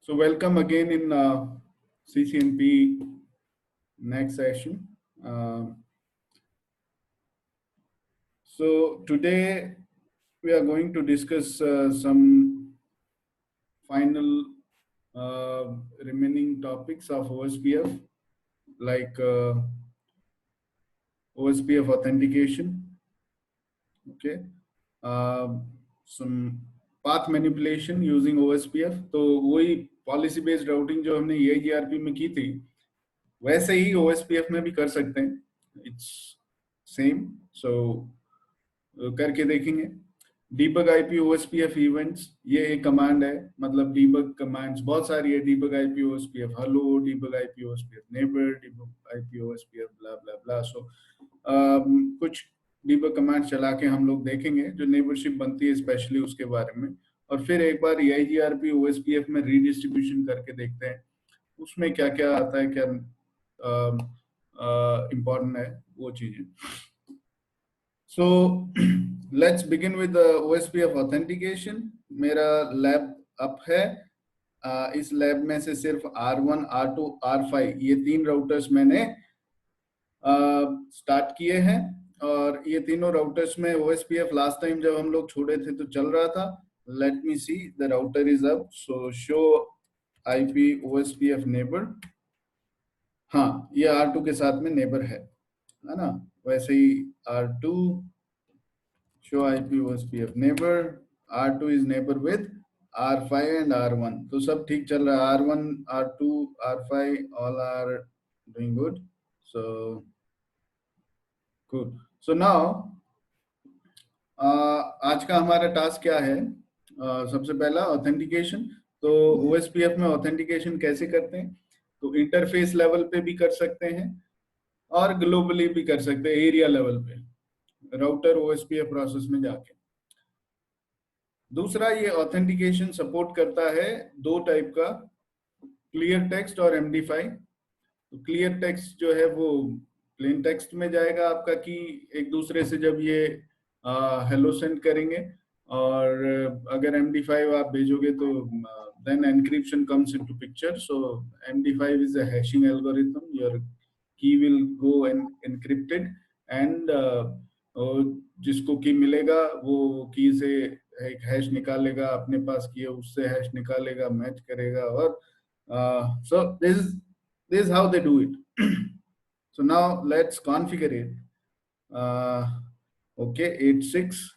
So welcome again in CCNP next session. So today we are going to discuss some final remaining topics of OSPF, like OSPF authentication. Okay, some path manipulation using OSPF. तो वही policy based routing जो हमने EIGRP में की थी वैसे ही OSPF में भी कर सकते हैं. It's same. सो करके देखेंगे. debug IP OSPF इवेंट्स, ये एक कमांड है. मतलब debug कमांड्स बहुत सारी है. debug IP OSPF hello, debug IP OSPF neighbor, debug IP OSPF blah blah blah. So कुछ debug कमांड चला के हम लोग देखेंगे जो नेबरशिप बनती है स्पेशली उसके बारे में. और फिर एक बार EIGRP OSPF में रीडिस्ट्रीब्यूशन करके देखते हैं उसमें क्या क्या आता है, क्या इम्पोर्टेंट है वो चीजें. So let's begin with the OSPF authentication. मेरा लैब अप है. इस लैब में से सिर्फ R1, R2, R5 ये तीन राउटर्स मैंने स्टार्ट किए हैं. और ये तीनों राउटर्स में OSPF लास्ट टाइम जब हम लोग छोड़े थे तो चल रहा था. Let me see, the router is up. So show IP OSPF neighbour. हाँ, ये R2 के साथ में नेबर है ना. वैसे ही R2 show IP OSPF neighbor. R2 is neighbor with R5 and R1. तो सब ठीक चल रहा है. R1, R2, R5 all are doing good. So good. So now आज का हमारा टास्क क्या है? सबसे पहला ऑथेंटिकेशन. तो OSPF में ऑथेंटिकेशन कैसे करते हैं? तो इंटरफेस लेवल पे भी कर सकते हैं और ग्लोबली भी कर सकते हैं, एरिया लेवल पे, राउटर OSPF प्रोसेस में जाके. दूसरा, ये ऑथेंटिकेशन सपोर्ट करता है दो टाइप का, क्लियर टेक्स्ट और MD5. तो क्लियर टेक्स्ट जो है वो प्लेन टेक्स्ट में जाएगा आपका कि एक दूसरे से जब ये हेलो सेंड करेंगे. और अगर MD5 आप भेजोगे तो then encryption comes into picture. So MD5 is a hashing algorithm. Your key will go encrypted and जिसको की मिलेगा वो की से एक हैश निकालेगा, अपने पास की है उससे हैश निकालेगा, मैच करेगा. और so this is how they do it. So now let's configure it. Okay, 86.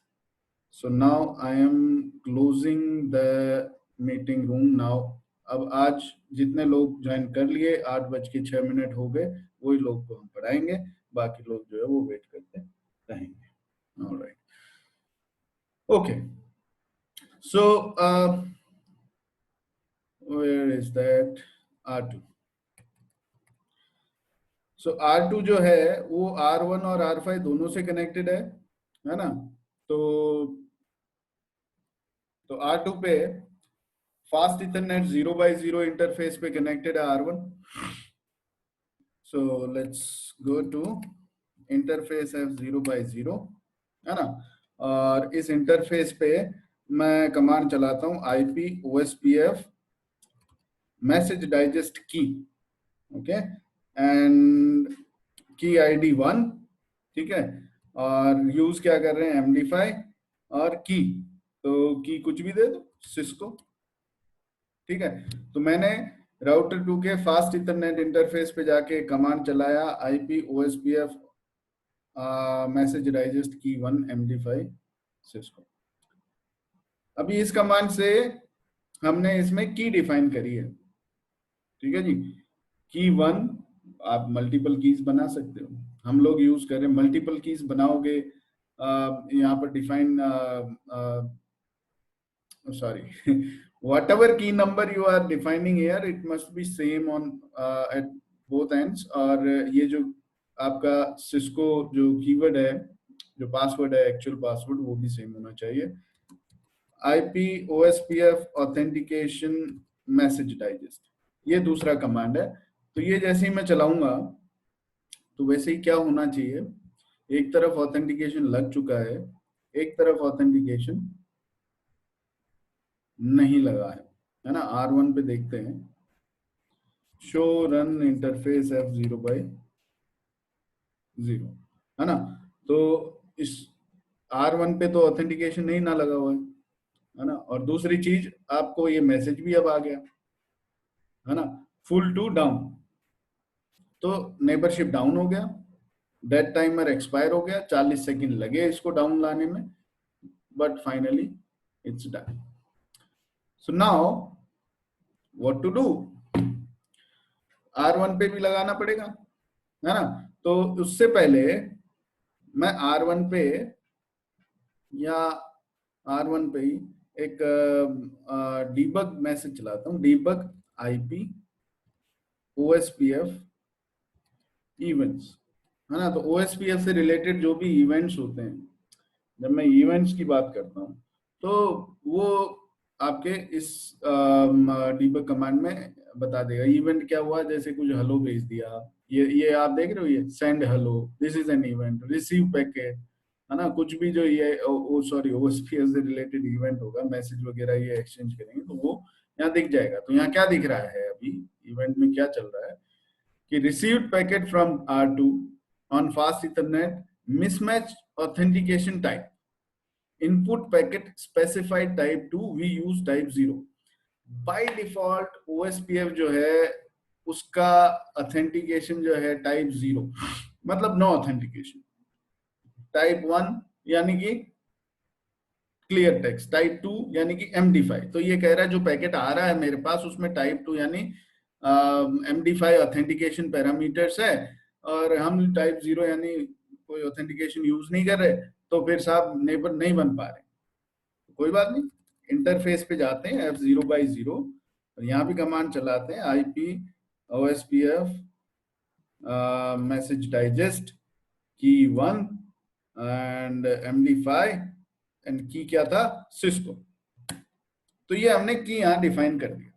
So now I am closing the meeting room now. अब आज जितने लोग ज्वाइन कर लिए, 8:06 हो गए, वही लोग को हम पढ़ाएंगे. बाकी लोग जो है वो वेट करते रहेंगे. All right. Okay. So where is that? R2. So R2 जो है वो R1 और R5 दोनों से कनेक्टेड है ना. तो R2 पे फास्ट इथरनेट 0x0 इंटरफेस पे कनेक्टेड है R1. So let's go to interface है 0x0 है ना. और इस इंटरफेस पे मैं कमांड चलाता हूँ IP OSPF मैसेज डाइजेस्ट की. ओके, एंड की ID 1. ठीक है. और यूज क्या कर रहे हैं? MD5 और की. तो की कुछ भी दे दो, सिस्को. ठीक है. तो मैंने राउटर 2 के फास्ट इथरनेट इंटरफेस पे जाके कमांड चलाया IP OSPF मैसेज डाइजेस्ट की 1 MD5 सिस्को. अभी इस कमांड से हमने इसमें की डिफाइन करी है. ठीक है जी. की 1 आप मल्टीपल कीज बना सकते हो. हम लोग यूज करें मल्टीपल कीज बनाओगे. यहाँ पर define sorry whatever key number you are defining here, it must be same on at both ends. और ये जो आपका सिस्को जो कीवर्ड है, जो पासवर्ड है, एक्चुअल पासवर्ड, वो भी सेम होना चाहिए. IP OSPF authentication message digest, ये दूसरा कमांड है. तो ये जैसे ही मैं चलाऊंगा तो वैसे ही क्या होना चाहिए, एक तरफ ऑथेंटिकेशन लग चुका है, एक तरफ ऑथेंटिकेशन नहीं लगा है. है ना, R1 पे देखते हैं, शो रन इंटरफेस F0/0, है ना। तो इस R1 पे तो ऑथेंटिकेशन नहीं ना लगा हुआ है ना। और दूसरी चीज, आपको ये मैसेज भी अब आ गया, है ना, फुल टू डाउन। तो नेबरशिप डाउन हो गया, डेट टाइमर एक्सपायर हो गया, 40 सेकंड लगे इसको डाउन लाने में, but finally it's done. So now what to do, R1 पे भी लगाना पड़ेगा, है ना। तो उससे पहले मैं R1 पे या R1 पे ही एक डीबग मैसेज चलाता हूँ, डीबग IP OSPF इवेंट्स, है ना। तो OSPF से रिलेटेड जो भी इवेंट्स होते हैं, जब मैं इवेंट्स की बात करता हूँ, तो वो आपके इस डीबग कमांड में बता देगा इवेंट क्या हुआ। जैसे कुछ हेलो भेज दिया, ये आप देख रहे हो, ये send hello, this is an event, receive packet, है ना। कुछ भी जो ये सॉरी OSPF से रिलेटेड इवेंट होगा, मैसेज वगैरह ये एक्सचेंज करेंगे, तो वो यहाँ दिख जाएगा। तो यहाँ क्या दिख रहा है, अभी इवेंट में क्या चल रहा है कि received packet from R2 on fast Ethernet, mismatch authentication type, input packet specified type 2, we use type 0। By default OSPF जो है उसका ऑथेंटिकेशन जो है टाइप 0, मतलब नो ऑथेंटिकेशन। टाइप 1 यानी कि क्लियर टेक्स्ट, टाइप 2 यानी कि MD5। तो ये कह रहा है जो पैकेट आ रहा है मेरे पास उसमें टाइप 2 यानी MD5 ऑथेंटिकेशन पैरामीटर्स है, और हम टाइप 0 यानी कोई ऑथेंटिकेशन यूज नहीं कर रहे, तो फिर साहब नेबर नहीं बन पा रहे। कोई बात नहीं, इंटरफेस पे जाते हैं F0/0, और यहाँ भी कमांड चलाते हैं IP OSPF मैसेज डाइजेस्ट की 1 एंड MD5 एंड की क्या था, सिस्को। तो ये हमने की यहाँ डिफाइन कर दिया,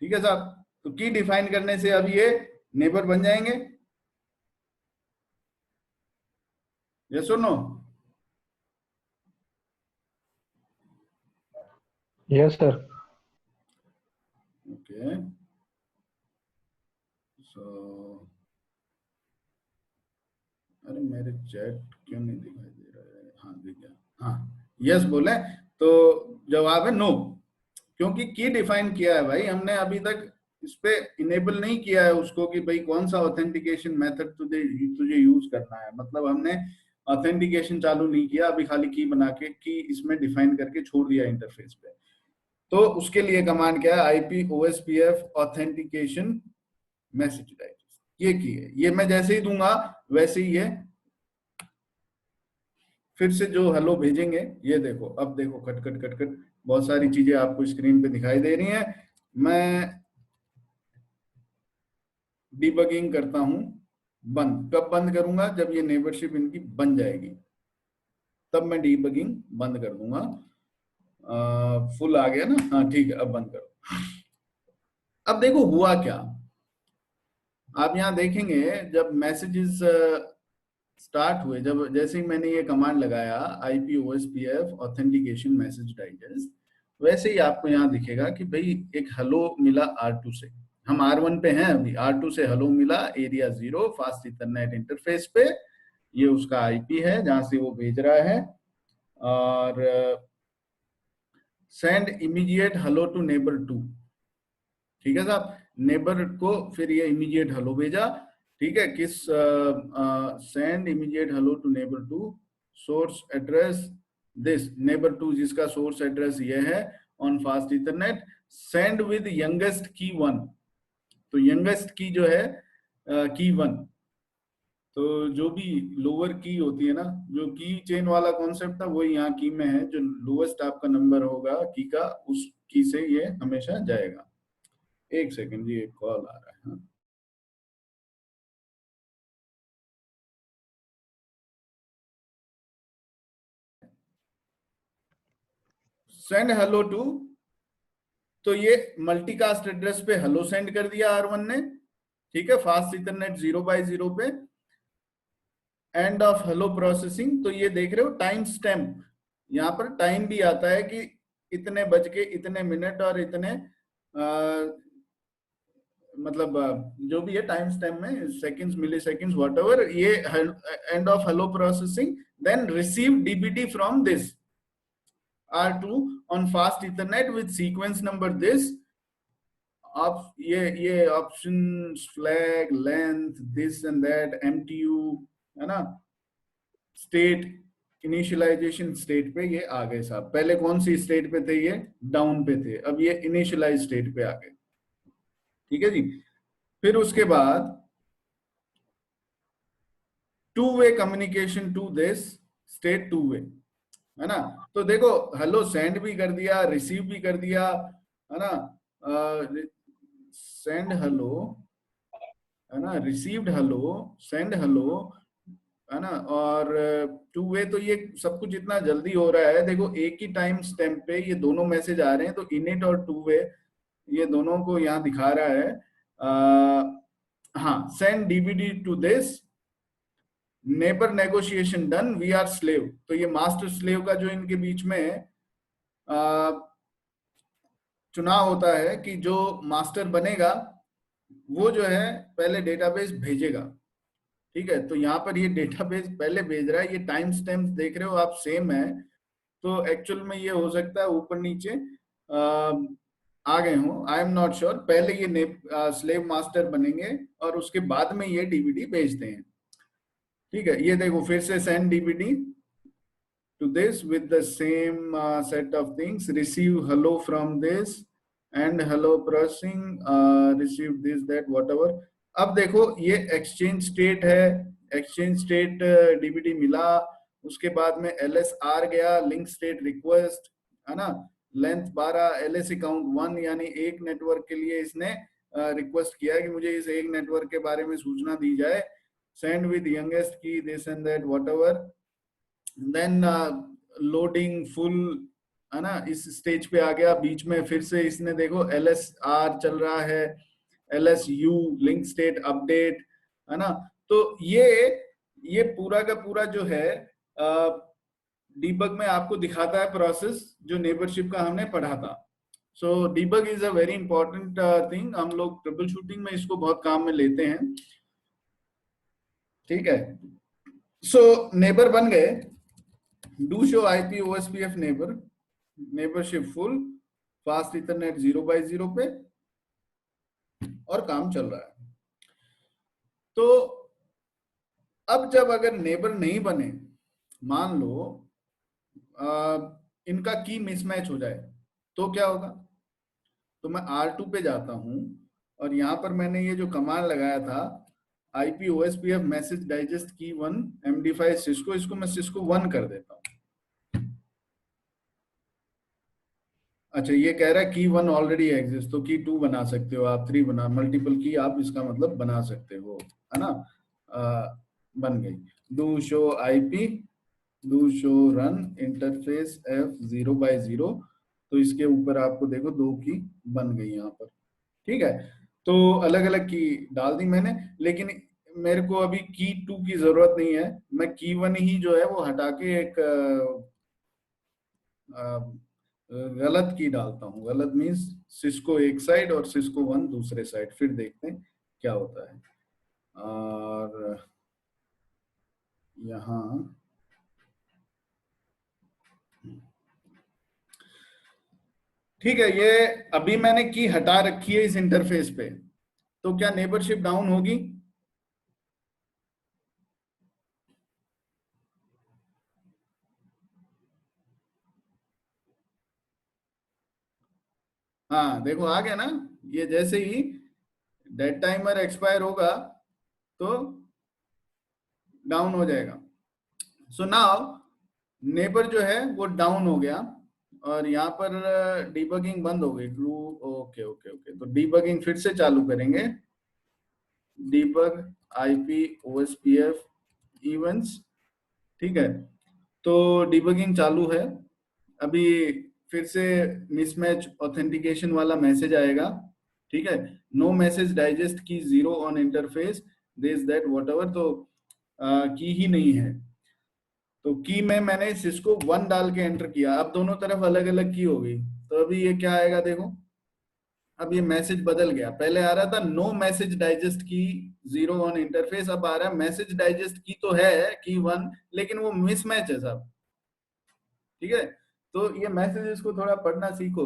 ठीक है साहब। तो की डिफाइन करने से अब ये नेबर बन जाएंगे, यस और नो। Yes sir. ओके, सो अरे मेरे चैट क्यों नहीं दिखाई दे रहा है, हाँ दिख गया, हाँ यस बोले तो जवाब है नो, क्योंकि की डिफाइन किया है भाई हमने, अभी तक इस पे इनेबल नहीं किया है उसको कि भाई कौन सा ऑथेंटिकेशन मेथड तुझे तुझे यूज करना है। मतलब हमने ऑथेंटिकेशन चालू नहीं किया, अभी खाली की बना के की इसमें डिफाइन करके छोड़ दिया इंटरफेस पे। तो उसके लिए कमांड क्या है, IP OSPF authentication message digest, ये की है। ये मैं जैसे ही दूंगा वैसे ही ये फिर से जो हेलो भेजेंगे, ये देखो, अब देखो कट कट कट कट बहुत सारी चीजें आपको स्क्रीन पे दिखाई दे रही हैं। मैं डिबगिंग करता हूं बंद, कब बंद करूंगा, जब ये नेबरशिप इनकी बन जाएगी, तब मैं डिबगिंग बंद कर दूंगा। फुल आ गया ना, हाँ ठीक है, अब बंद करो। अब देखो हुआ क्या, आप यहाँ देखेंगे जब मैसेजेस स्टार्ट हुए, जब जैसे ही मैंने ये कमांड लगाया IP OSPF authentication message digest, वैसे ही आपको यहाँ दिखेगा कि भाई एक हेलो मिला R2 से। हम R1 पे हैं अभी, R2 से हेलो मिला एरिया 0 फास्ट इथरनेट इंटरफेस पे, ये उसका IP है जहां से वो भेज रहा है। और send immediate hello to neighbour 2, ठीक है साहब। नेबर को फिर ये इमीडिएट हेलो भेजा, ठीक है, किस send immediate hello to neighbour 2, source address this, neighbour 2 जिसका सोर्स एड्रेस ये है on fast Ethernet, send with youngest key 1। तो यंगेस्ट की जो है की 1, तो जो भी लोअर की होती है ना, जो की चेन वाला कॉन्सेप्ट था वो यहाँ की में है, जो लोएस्ट आपका नंबर होगा की का, उस की से ये हमेशा जाएगा। एक सेकंड जी, एक कॉल आ रहा है। सेंड हेलो टू, तो ये मल्टीकास्ट एड्रेस पे हेलो सेंड कर दिया R1 ने, ठीक है, फास्ट इथरनेट 0/0 पे। एंड ऑफ हेलो प्रोसेसिंग, तो ये देख रहे हो टाइम स्टैम्प, यहाँ पर टाइम भी आता है कि इतने बज के इतने मिनट और इतने मतलब जो भी है टाइम स्टैम्प में seconds milliseconds whatever, ये end of hello processing, then receive DBT from this R2 on fast ethernet with sequence number this, आप ये option flag length this and that MTU है ना, state initialisation state पे ये आ गए साहब। पहले कौन सी स्टेट पे थे, ये डाउन पे थे, अब ये इनिशियलाइज स्टेट पे आ गए। ठीक है जी। फिर उसके बाद two way communication to this state, two way है ना। तो देखो हेलो सेंड भी कर दिया, रिसीव भी कर दिया है ना, सेंड हेलो है ना, रिसीव्ड हेलो, सेंड हेलो है ना, और टू वे तो ये सब कुछ इतना जल्दी हो रहा है। देखो एक ही टाइम स्टैम्प पे ये दोनों मैसेज आ रहे हैं, तो इनिट और टू वे ये दोनों को यहाँ दिखा रहा है। हाँ, send DBD to this neighbour negotiation done we are slave. तो ये मास्टर स्लेव का जो इनके बीच में चुनाव होता है कि जो मास्टर बनेगा वो जो है पहले डेटाबेस भेजेगा। ठीक है, तो यहाँ पर ये डेटाबेस पहले भेज रहा है, ये टाइम स्टैम्प देख रहे हो आप सेम है, तो एक्चुअल में ये हो सकता है ऊपर नीचे आ गए हो, आई एम नॉट श्योर। पहले ये स्लेव मास्टर बनेंगे और उसके बाद में ये डीबीडी भेजते हैं। ठीक है, ये देखो फिर से send DBD to this with the same set of things, receive hello from this and hello processing, receive this that whatever। अब देखो ये एक्सचेंज स्टेट है, एक्सचेंज स्टेट डीबीडी मिला, उसके बाद में LSR गया, लिंक स्टेट रिक्वेस्ट है ना, लेंथ 12, LS अकाउंट 1 यानी एक नेटवर्क के लिए इसने रिक्वेस्ट किया कि मुझे इस एक नेटवर्क के बारे में सूचना दी जाए, send with youngest key this and that whatever, then loading full है ना, इस स्टेज पे आ गया। बीच में फिर से इसने देखो LSR चल रहा है, LSU लिंक स्टेट अपडेट है ना। तो ये पूरा का पूरा जो है डीबग में आपको दिखाता है प्रोसेस जो नेबरशिप का हमने पढ़ा था। So debug is a very important thing, हम लोग ट्रबल शूटिंग में इसको बहुत काम में लेते हैं। ठीक है, सो नेबर बन गए, do show IP OSPF neighbour, neighbourship full, fast Ethernet 0x0 पे, और काम चल रहा है। तो अब जब अगर नेबर नहीं बने, मान लो इनका की मिसमैच हो जाए, तो क्या होगा। तो मैं R2 पे जाता हूं और यहां पर मैंने ये जो कमांड लगाया था IP OSPF मैसेज डाइजेस्ट की 1 MD5 सिस्को, इसको मैं सिस्को 1 कर देता हूं। अच्छा, ये कह रहा है की 1 ऑलरेडी एग्जिस्ट, तो की 2 बना सकते हो आप, 3 बना, मल्टीपल की आप इसका मतलब बना सकते हो है ना। बन गई, do show IP, do show run interface F0x0, तो इसके ऊपर आपको देखो 2 की बन गई यहाँ पर। ठीक है, तो अलग अलग की डाल दी मैंने, लेकिन मेरे को अभी की 2 की जरूरत नहीं है, मैं की 1 ही जो है वो हटा के एक गलत की डालता हूँ। गलत मीन्स सिस्को एक साइड और सिस्को 1 दूसरे साइड, फिर देखते हैं क्या होता है। और यहाँ ठीक है, ये अभी मैंने की हटा रखी है इस इंटरफेस पे, तो क्या नेबरशिप डाउन होगी। हाँ देखो आ गया ना, ये जैसे ही डेड टाइमर एक्सपायर होगा तो डाउन हो जाएगा। सो नाउ नेबर जो है वो डाउन हो गया और यहाँ पर डीबगिंग बंद हो गई। ट्रू, ओके ओके ओके, तो डीबगिंग फिर से चालू करेंगे, डीबग IP OSPF इवेंट्स। ठीक है, तो डीबगिंग चालू है। अभी फिर से मिसमैच ऑथेंटिकेशन वाला मैसेज आएगा। ठीक है, नो मैसेज डाइजेस्ट की 0 on interface this that whatever, तो की ही नहीं है। तो की में मैंने सिस्को 1 डाल के एंटर किया, अब दोनों तरफ अलग अलग की हो गई, तो अभी ये क्या आएगा देखो, अब ये मैसेज बदल गया, पहले आ रहा था नो मैसेज डाइजेस्ट की 0 ऑन इंटरफेस, अब आ रहा है मैसेज डाइजेस्ट की तो है की 1, लेकिन वो मिसमैच है सब। ठीक है, तो ये मैसेजेस को थोड़ा पढ़ना सीखो,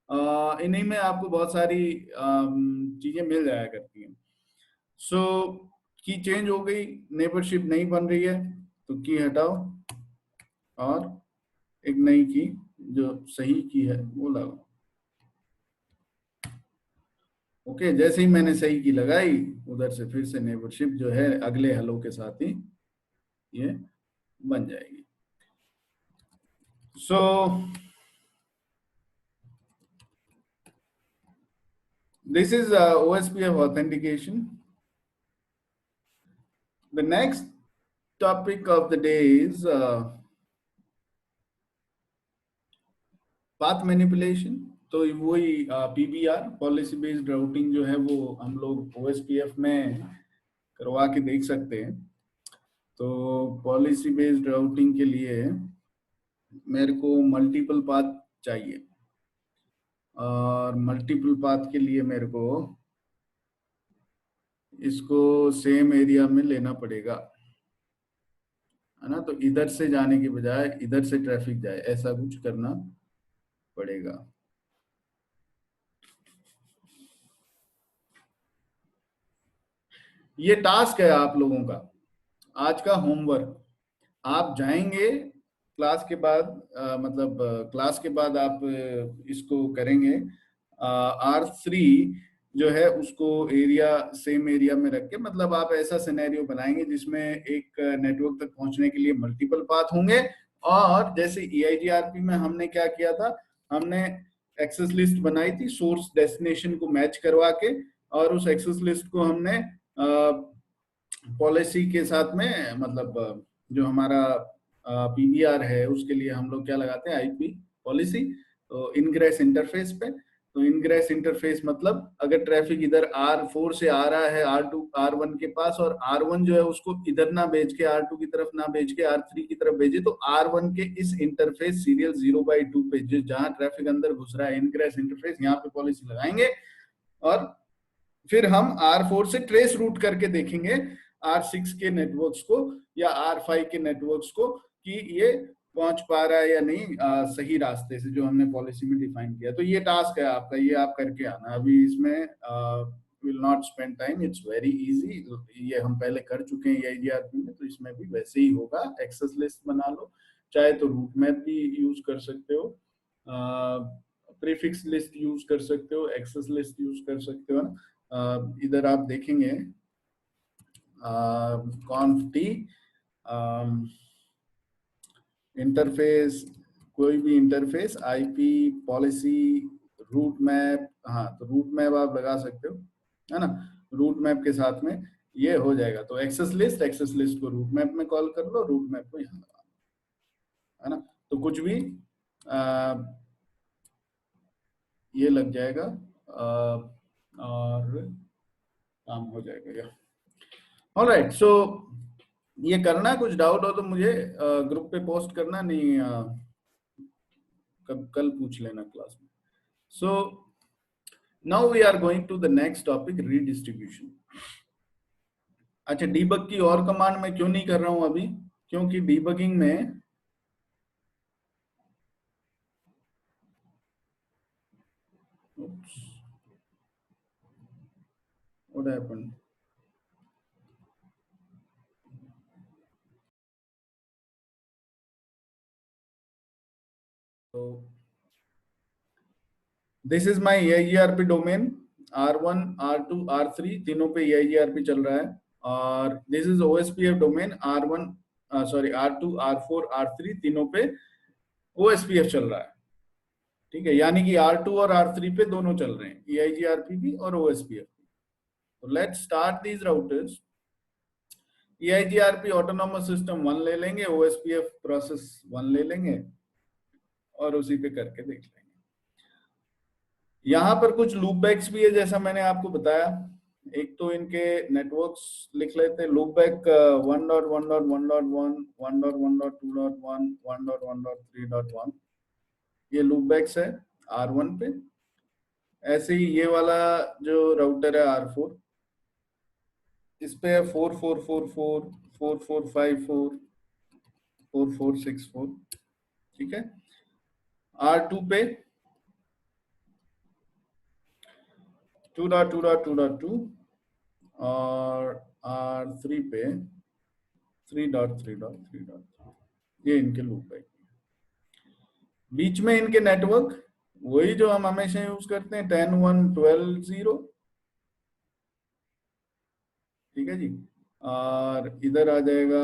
इन्हीं में आपको बहुत सारी चीजें मिल जाया करती हैं। सो की चेंज हो गई, नेबरशिप नहीं बन रही है, तो की हटाओ और एक नई की जो सही की है वो लगाओ। ओके, जैसे ही मैंने सही की लगाई, उधर से फिर से नेबरशिप जो है अगले हेलो के साथ ही ये बन जाएगी। सो this is OSPF authentication. The next topic of the day is path manipulation. तो वही PBR पॉलिसी बेस्ड राउटिंग जो है वो हम लोग OSPF में करवा के देख सकते हैं। तो पॉलिसी बेस्ड राउटिंग के लिए मेरे को मल्टीपल पाथ चाहिए, और मल्टीपल पाथ के लिए मेरे को इसको सेम एरिया में लेना पड़ेगा, है ना। तो इधर से जाने की बजाय इधर से ट्रैफिक जाए, ऐसा कुछ करना पड़ेगा। ये टास्क है आप लोगों का, आज का होमवर्क। आप जाएंगे क्लास के बाद, मतलब क्लास के बाद आप इसको करेंगे। R3 जो है उसको एरिया सेम एरिया में रख के, मतलब आप ऐसा सिनेरियो बनाएंगे जिसमें एक नेटवर्क तक पहुंचने के लिए मल्टीपल पाथ होंगे। और जैसे EIGRP में हमने क्या किया था, हमने एक्सेस लिस्ट बनाई थी सोर्स डेस्टिनेशन को मैच करवा के, और उस एक्सेस लिस्ट को हमने पॉलिसी के साथ में, मतलब जो हमारा PBR है उसके लिए हम लोग क्या लगाते हैं, IP पॉलिसी। तो इनग्रेस इंटरफेस पे, तो इनग्रेस इंटरफेस मतलब अगर ट्रैफिक इधर R4 से आ रहा है R2 R1 के पास, और R1 जो है उसको इधर ना भेज के R2 की तरफ ना भेज के R3 की तरफ भेजे, तो R1 के इस इंटरफेस सीरियल 0/2 पे जहां ट्रैफिक अंदर घुस रहा है, इनग्रेस इंटरफेस, यहाँ पे पॉलिसी लगाएंगे। और फिर हम R4 से ट्रेस रूट करके देखेंगे R6 के नेटवर्क्स को या R5 के नेटवर्क्स को, कि ये पहुंच पा रहा है या नहीं सही रास्ते से जो हमने पॉलिसी में डिफाइन किया। तो ये टास्क है आपका, ये आप करके आना। अभी इसमें will not spend time, it's very easy, ये हम पहले कर चुके हैं EIGRP में, तो इसमें भी वैसे ही होगा। एक्सेस लिस्ट बना लो, चाहे तो रूट मैप भी यूज कर सकते हो, प्रीफिक्स लिस्ट यूज कर सकते हो, एक्सेस लिस्ट यूज कर सकते हो ना। इधर आप देखेंगे conft इंटरफेस, कोई भी interface, IP policy route map, हाँ तो रूट मैप आप लगा सकते हो, है ना। रूट मैप के साथ में ये हो जाएगा। तो एक्सेस लिस्ट को रूट मैप में कॉल कर लो, रूट मैप को यहाँ लगा, है ना। तो कुछ भी ये लग जाएगा और काम हो जाएगा। या ऑलराइट, सो ये करना, कुछ डाउट हो तो मुझे ग्रुप पे पोस्ट करना, नहीं कल पूछ लेना क्लास में। So now we are going to the next topic, redistribution. अच्छा, डीबग की और कमांड मैं क्यों नहीं कर रहा हूं अभी, क्योंकि डीबगिंग में what happened? So this is my EIGRP domain, R1 R2 R3 तीनों पे EIGRP चल रहा है, और this is OSPF domain, R1 sorry R2 R4 R3 तीनों पे OSPF चल रहा है। ठीक है, यानी कि R2 और R3 पे दोनों चल रहे हैं, EIGRP भी और OSPF भी। तो let's start these routers. EIGRP autonomous system 1 ले लेंगे, OSPF प्रोसेस 1 ले लेंगे, और उसी पे करके देख लेंगे। यहां पर कुछ लूप बैक्स भी है, जैसा मैंने आपको बताया। एक तो इनके नेटवर्क्स लिख लेते हैं। लूप बैक 1.1.1.1, 1.1.2.1, 1.1.3.1, ये लूप बैक्स है R1 पे। ऐसे ही ये वाला जो राउटर है R4, इस पे है 4444, 4454, 4464, ठीक है। R2 पे 2.2.2.2 और R3 पे 3.3.3.3, ये इनके लूप है। बीच में इनके नेटवर्क वही जो हम हमेशा यूज करते हैं, 10.1.12.0, ठीक है जी। और इधर आ जाएगा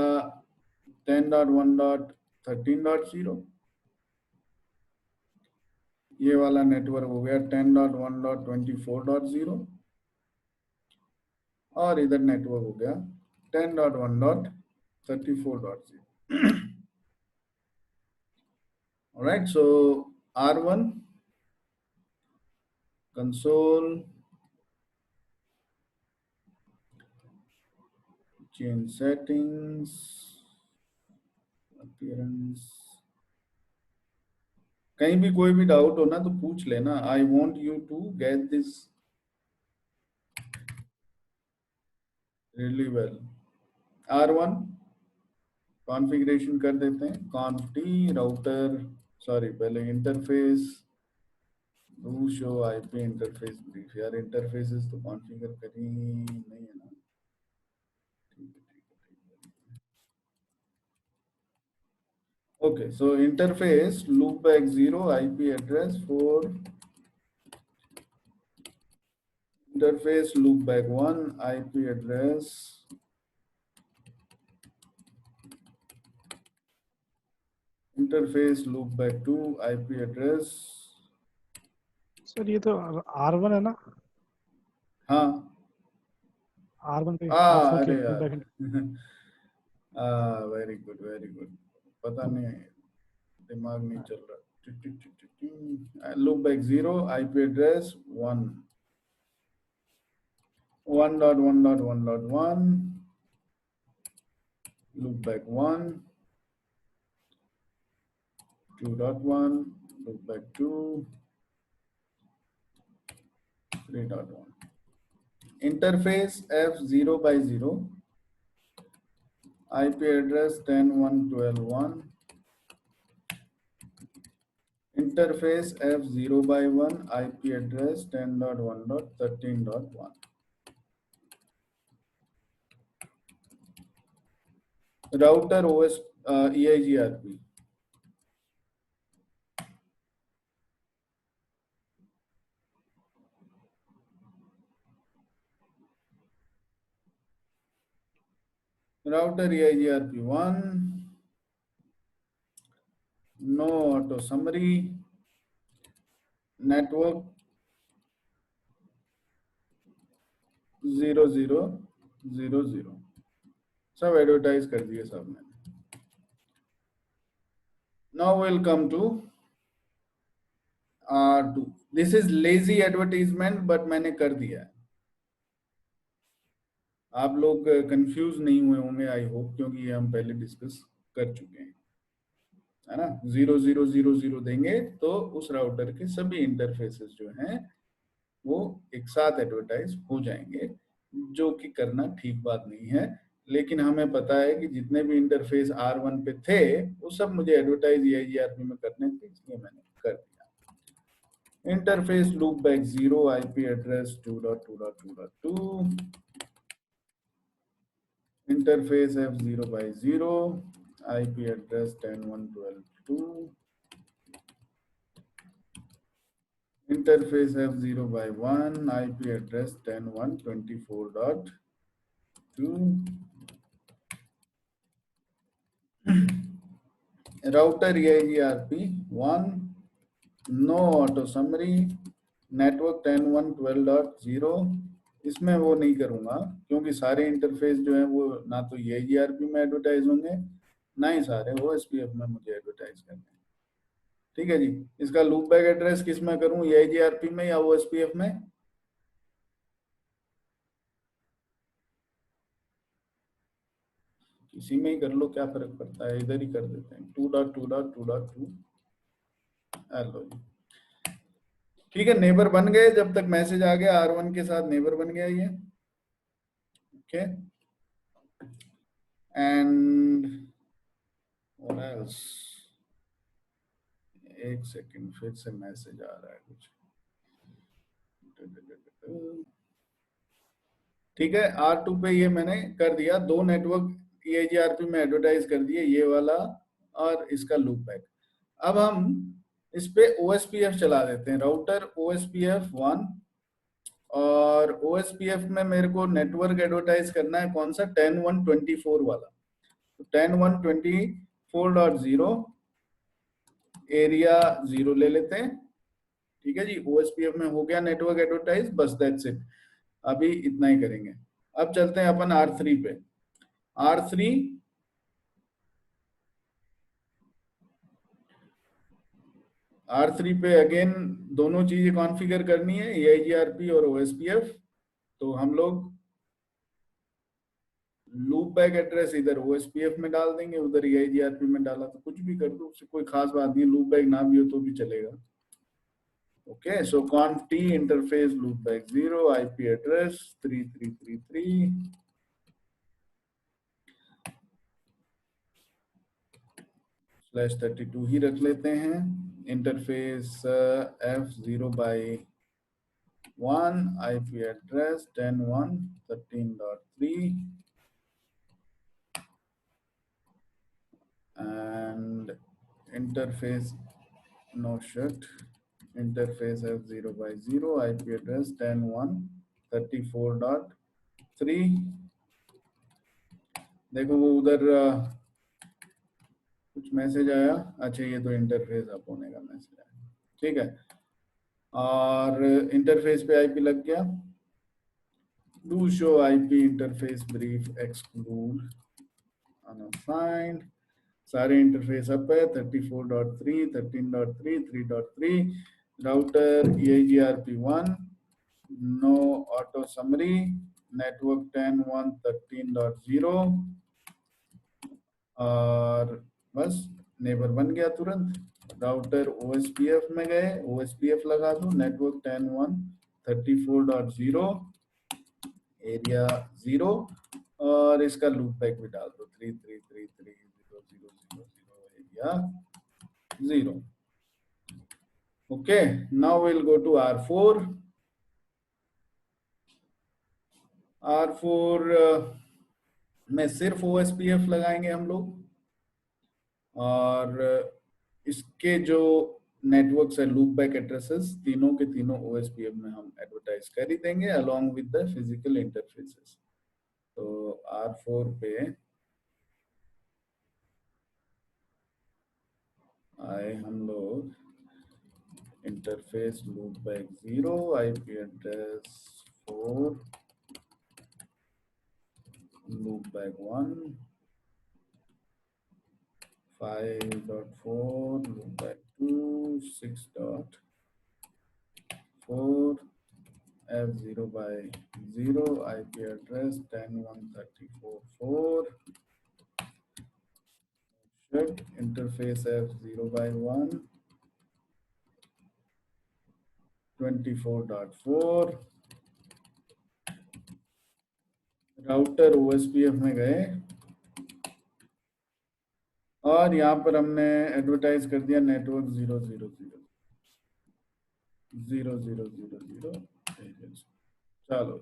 10.1.13.0, ये वाला नेटवर्क हो गया 10.1.24.0, और इधर नेटवर्क हो गया 10.1.34.0। Alright, so R1 console, change settings, appearance, कहीं भी कोई भी डाउट हो ना तो पूछ लेना। I want you to get this really well. R1 configuration कर देते हैं, conf t राउटर, सॉरी पहले interface do show IP interface brief. यार इंटरफेसेस तो कॉन्फ़िगर करी नहीं है ना, ठीक है ठीक है। Okay, so interface loopback 0 IP address for interface loopback 1 IP address, interface loopback 2 IP address। Sir ये तो R1 है ना, हाँ R1 पे R4 के अरे लूप यार back. Very good very good. पता नहीं दिमाग नहीं चल रहा। loopback 0 IP address 1, 1.1.1.1, loopback 1, 2.1, loopback 2, 3.1, interface F0 by 0, IP address 10.1.12.1, interface F0 by 1, IP address 10.1.13.1, router OS EIGRP, router EIGRP1, no auto summary, network 0000, सब एडवर्टाइज कर दिए सब मैंने। Now we'll come to R2. This is lazy advertisement, but मैंने कर दिया है। आप लोग कंफ्यूज नहीं हुए होंगे आई होप, क्योंकि ये हम पहले डिस्कस कर चुके हैं, है ना। 0000 देंगे तो उस राउटर के सभी इंटरफेसेस जो हैं वो एक साथ एडवर्टाइज हो जाएंगे, जो कि करना ठीक बात नहीं है। लेकिन हमें पता है कि जितने भी इंटरफेस R1 पे थे वो सब मुझे एडवर्टाइज EIGRP में करने थे, इसलिए मैंने कर दिया। Interface loopback 0 IP address 2.2.2.2, interface F0 by 0, IP address 10.1.12.2, interface F0 by 1, IP address 10.1.24.2, router EIGRP1, no auto summary, network 10.1.12.0, इसमें वो नहीं करूंगा क्योंकि सारे इंटरफेस जो है वो ना तो EIGRP में एडवर्टाइज होंगे, ना ही सारे OSPF में मुझे एडवर्टाइज करने हैं। ठीक है जी। इसका लूप बैक एड्रेस किस में करूं, EIGRP में या OSPF में? इसी में ही कर लो, क्या फर्क पड़ता है, इधर ही कर देते हैं 2.2.2.2। लो जी, ठीक है, नेबर बन गए। जब तक मैसेज आ गया R1 के साथ नेबर बन गया ये। ओके, एंड व्हाट एल्स, एक सेकंड, फिर से मैसेज आ रहा है कुछ। ठीक है, R2 पे ये मैंने कर दिया, दो नेटवर्क EIGRP में एडवर्टाइज कर दिए, ये वाला और इसका लूप बैक। अब हम इस पे OSPF चला देते हैं, राउटर OSPF 1, और OSPF में मेरे को नेटवर्क एडवर्टाइज करना है कौन सा, 10.1.24 वाला। तो 10.1.24.0 एरिया 0 ले लेते हैं। ठीक है जी, OSPF में हो गया नेटवर्क एडवर्टाइज, बस दैट्स इट, अभी इतना ही करेंगे। अब चलते हैं अपन R3 पे। R3 पे अगेन दोनों चीजें कॉन्फ़िगर करनी है, EIGRP और OSPF। तो हम लोग लूप बैक एड्रेस इधर OSPF में डाल देंगे, उधर EIGRP में डाला, तो कुछ भी कर दो, उससे कोई खास बात नहीं, लूप बैक ना भी हो तो भी चलेगा। ओके, सो conf t interface loop back 0, IP address 3333/32 ही रख लेते हैं। Interface F0/1, IP address 10.1.13.3 and interface no shit, interface F0/0, IP address 10.1.34.3। देखो वो उधर कुछ मैसेज आया, अच्छा ये तो इंटरफेस अप होने का मैसेज आया, ठीक है। और इंटरफेस पे आईपी लग गया, do show IP interface brief exclude unassigned, सारे इंटरफेस अप है, 34.3, 13.3, 3.3, router EIGRP1, no auto summary, network 10.1.13.0, और बस नेबर बन गया तुरंत। राउटर OSPF में गए, OSPF लगा दो, नेटवर्क 10.1.34.0 एरिया 0, और इसका लूप बैक भी डाल दो 33330000 area 0। Okay, now will go to R4। R4 में सिर्फ OSPF लगाएंगे हम लोग, और इसके जो नेटवर्क्स है लूप बैक एड्रेसेस तीनों के तीनों OSPF में हम एडवर्टाइज कर ही देंगे along with the physical interfaces. तो R4 पे आए हम लोग, interface loop back 0, IP address 4, loop back 1, 5.4, loop back 2, 6.4, F0/0, IP address 10.1.34.4, interface F0/1, 24.4, router OSPF में गए, और यहाँ पर हमने एडवर्टाइज कर दिया नेटवर्क 0.0.0.0.0.0। चलो,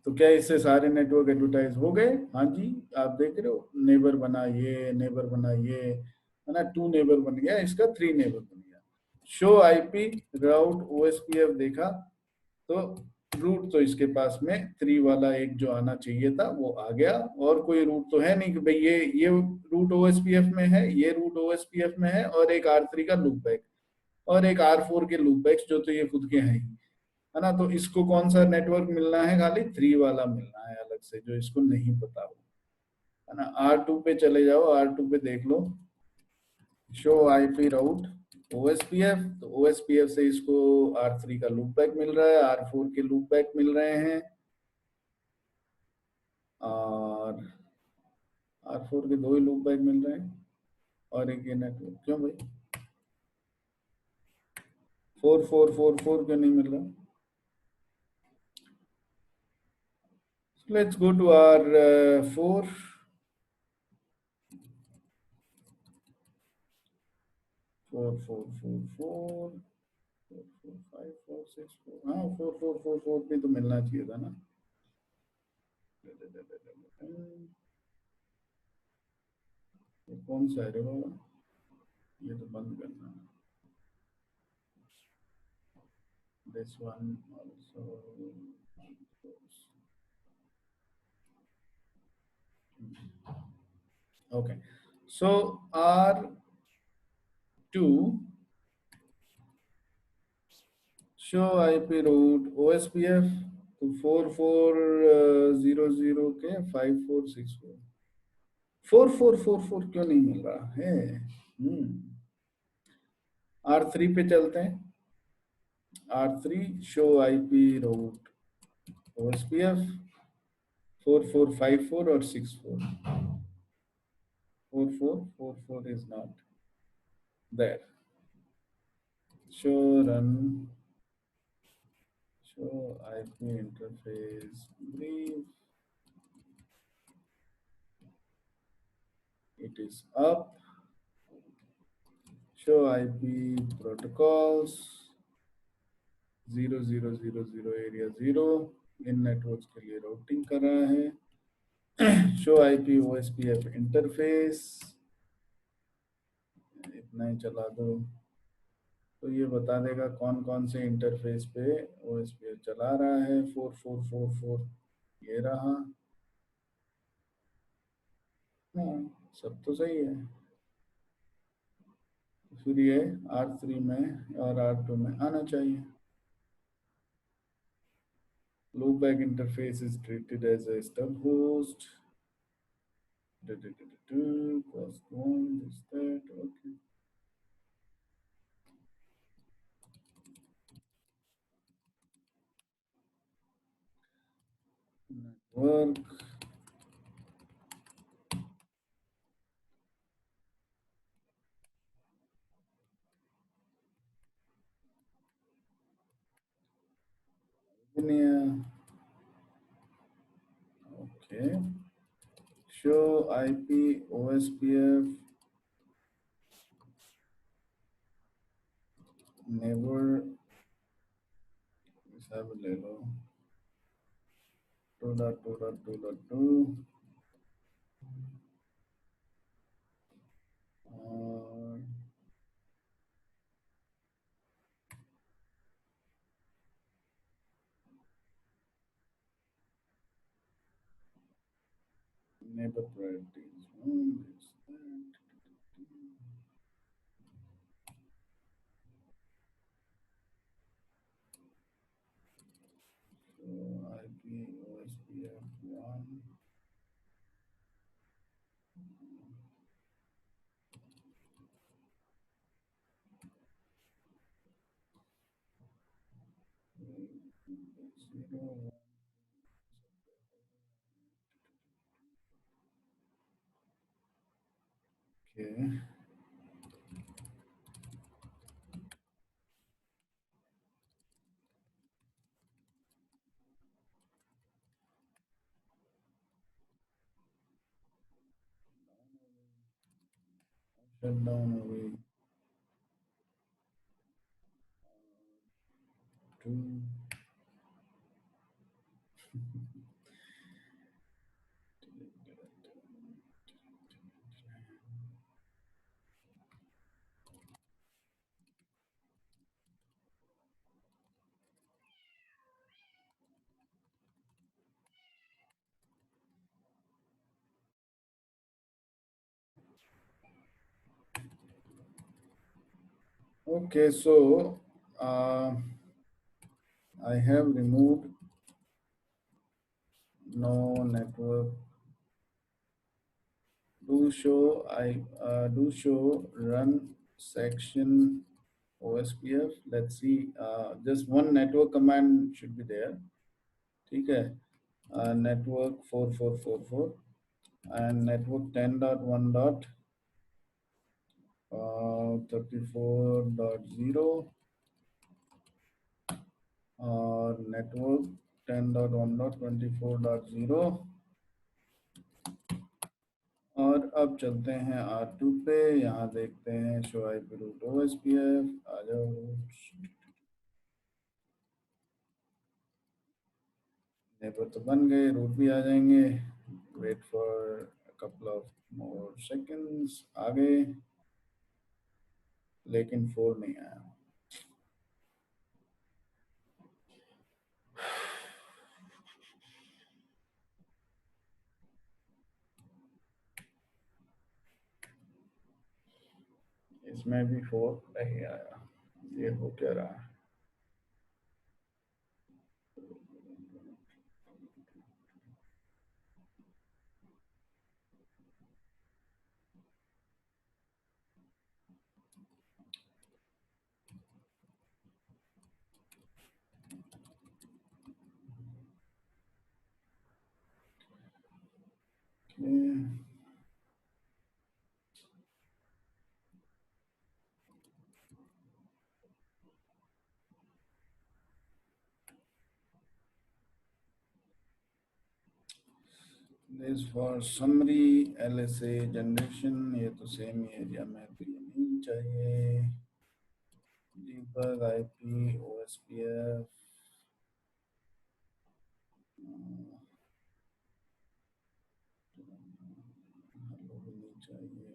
तो क्या इससे सारे नेटवर्क एडवर्टाइज हो गए? हाँ जी, आप देख रहे हो, नेबर बना ये, नेबर बना ये, है ना, 2 नेबर बन गया, इसका 3 नेबर बन गया। शो आईपी राउट OSPF देखा, तो रूट तो इसके पास में 3 वाला एक जो आना चाहिए था वो आ गया, और कोई रूट तो है नहीं कि भाई ये रूट OSPF में है, ये रूट OSPF में है, और एक R3 का लूप बैक, और एक R4 के लूप बैक्स जो तो ये खुद के हैं, है ना। तो इसको कौन सा नेटवर्क मिलना है, खाली 3 वाला मिलना है अलग से, जो इसको नहीं पता हो, है ना। R2 पे चले जाओ, R2 पे देख लो, शो आईपी राउट OSPF, तो OSPF से इसको R3 का लूप बैक मिल रहा है, R4 के लूप बैक मिल रहे हैं, और R4 के 2 ही लूप बैक मिल रहे हैं और एक ये नेटवर्क, क्यों भाई 4444 क्यों नहीं मिल रहा? Let's go to our 4. 4444 445 464, हाँ 4444 भी तो मिलना चाहिए था ना। ये कौन सा है रे बाबा, ये तो बंद करना है। This one also. Okay, so R2 show IP route OSPF to 4400 के 5464 4444 क्यों नहीं मिल रहा है? R3 पे चलते हैं। R3 show IP route OSPF 4454 और 64 4444 is not there. Show IP interface brief. It is up. Show IP protocols 0000 area 0 in networks के लिए राउटिंग कर रहा है। शो IP OSPF इंटरफेस, इतना ही चला दो तो ये बता देगा कौन कौन से इंटरफेस पे OSPF चला रहा है। 4444 ये रहा, हाँ सब तो सही है। फिर ये R3 में और R2 में आना चाहिए। Loopback interface is treated as a stub host. Cost one, this, that, okay. Network. Okay. Show IP OSPF never ले लो 2.2.2.2 और neighbor priorities. This, that. So IP OSPF 1. Zero. Okay. Shut down away. 2. Okay, so I have removed no network. Do show run section OSPF. Let's see. Just one network command should be there. ठीक है. Network 4444. and network 10.1 dot 34.0 और network 10.1.24.0। और अब चलते हैं R2 पे, यहाँ देखते हैं शो IP रूट OSPF। आ जाओ, नेबर तो बन गए, रूट भी आ जाएंगे। Wait for couple of more seconds. आ गए लेकिन 4 नहीं आया। इसमें भी 4 नहीं आया। ये हो क्या रहा है? This for summary LSA generation, ये तो सेम एरिया में, तो ये नहीं चाहिए। debug IP OSPF, hello भी नहीं चाहिए।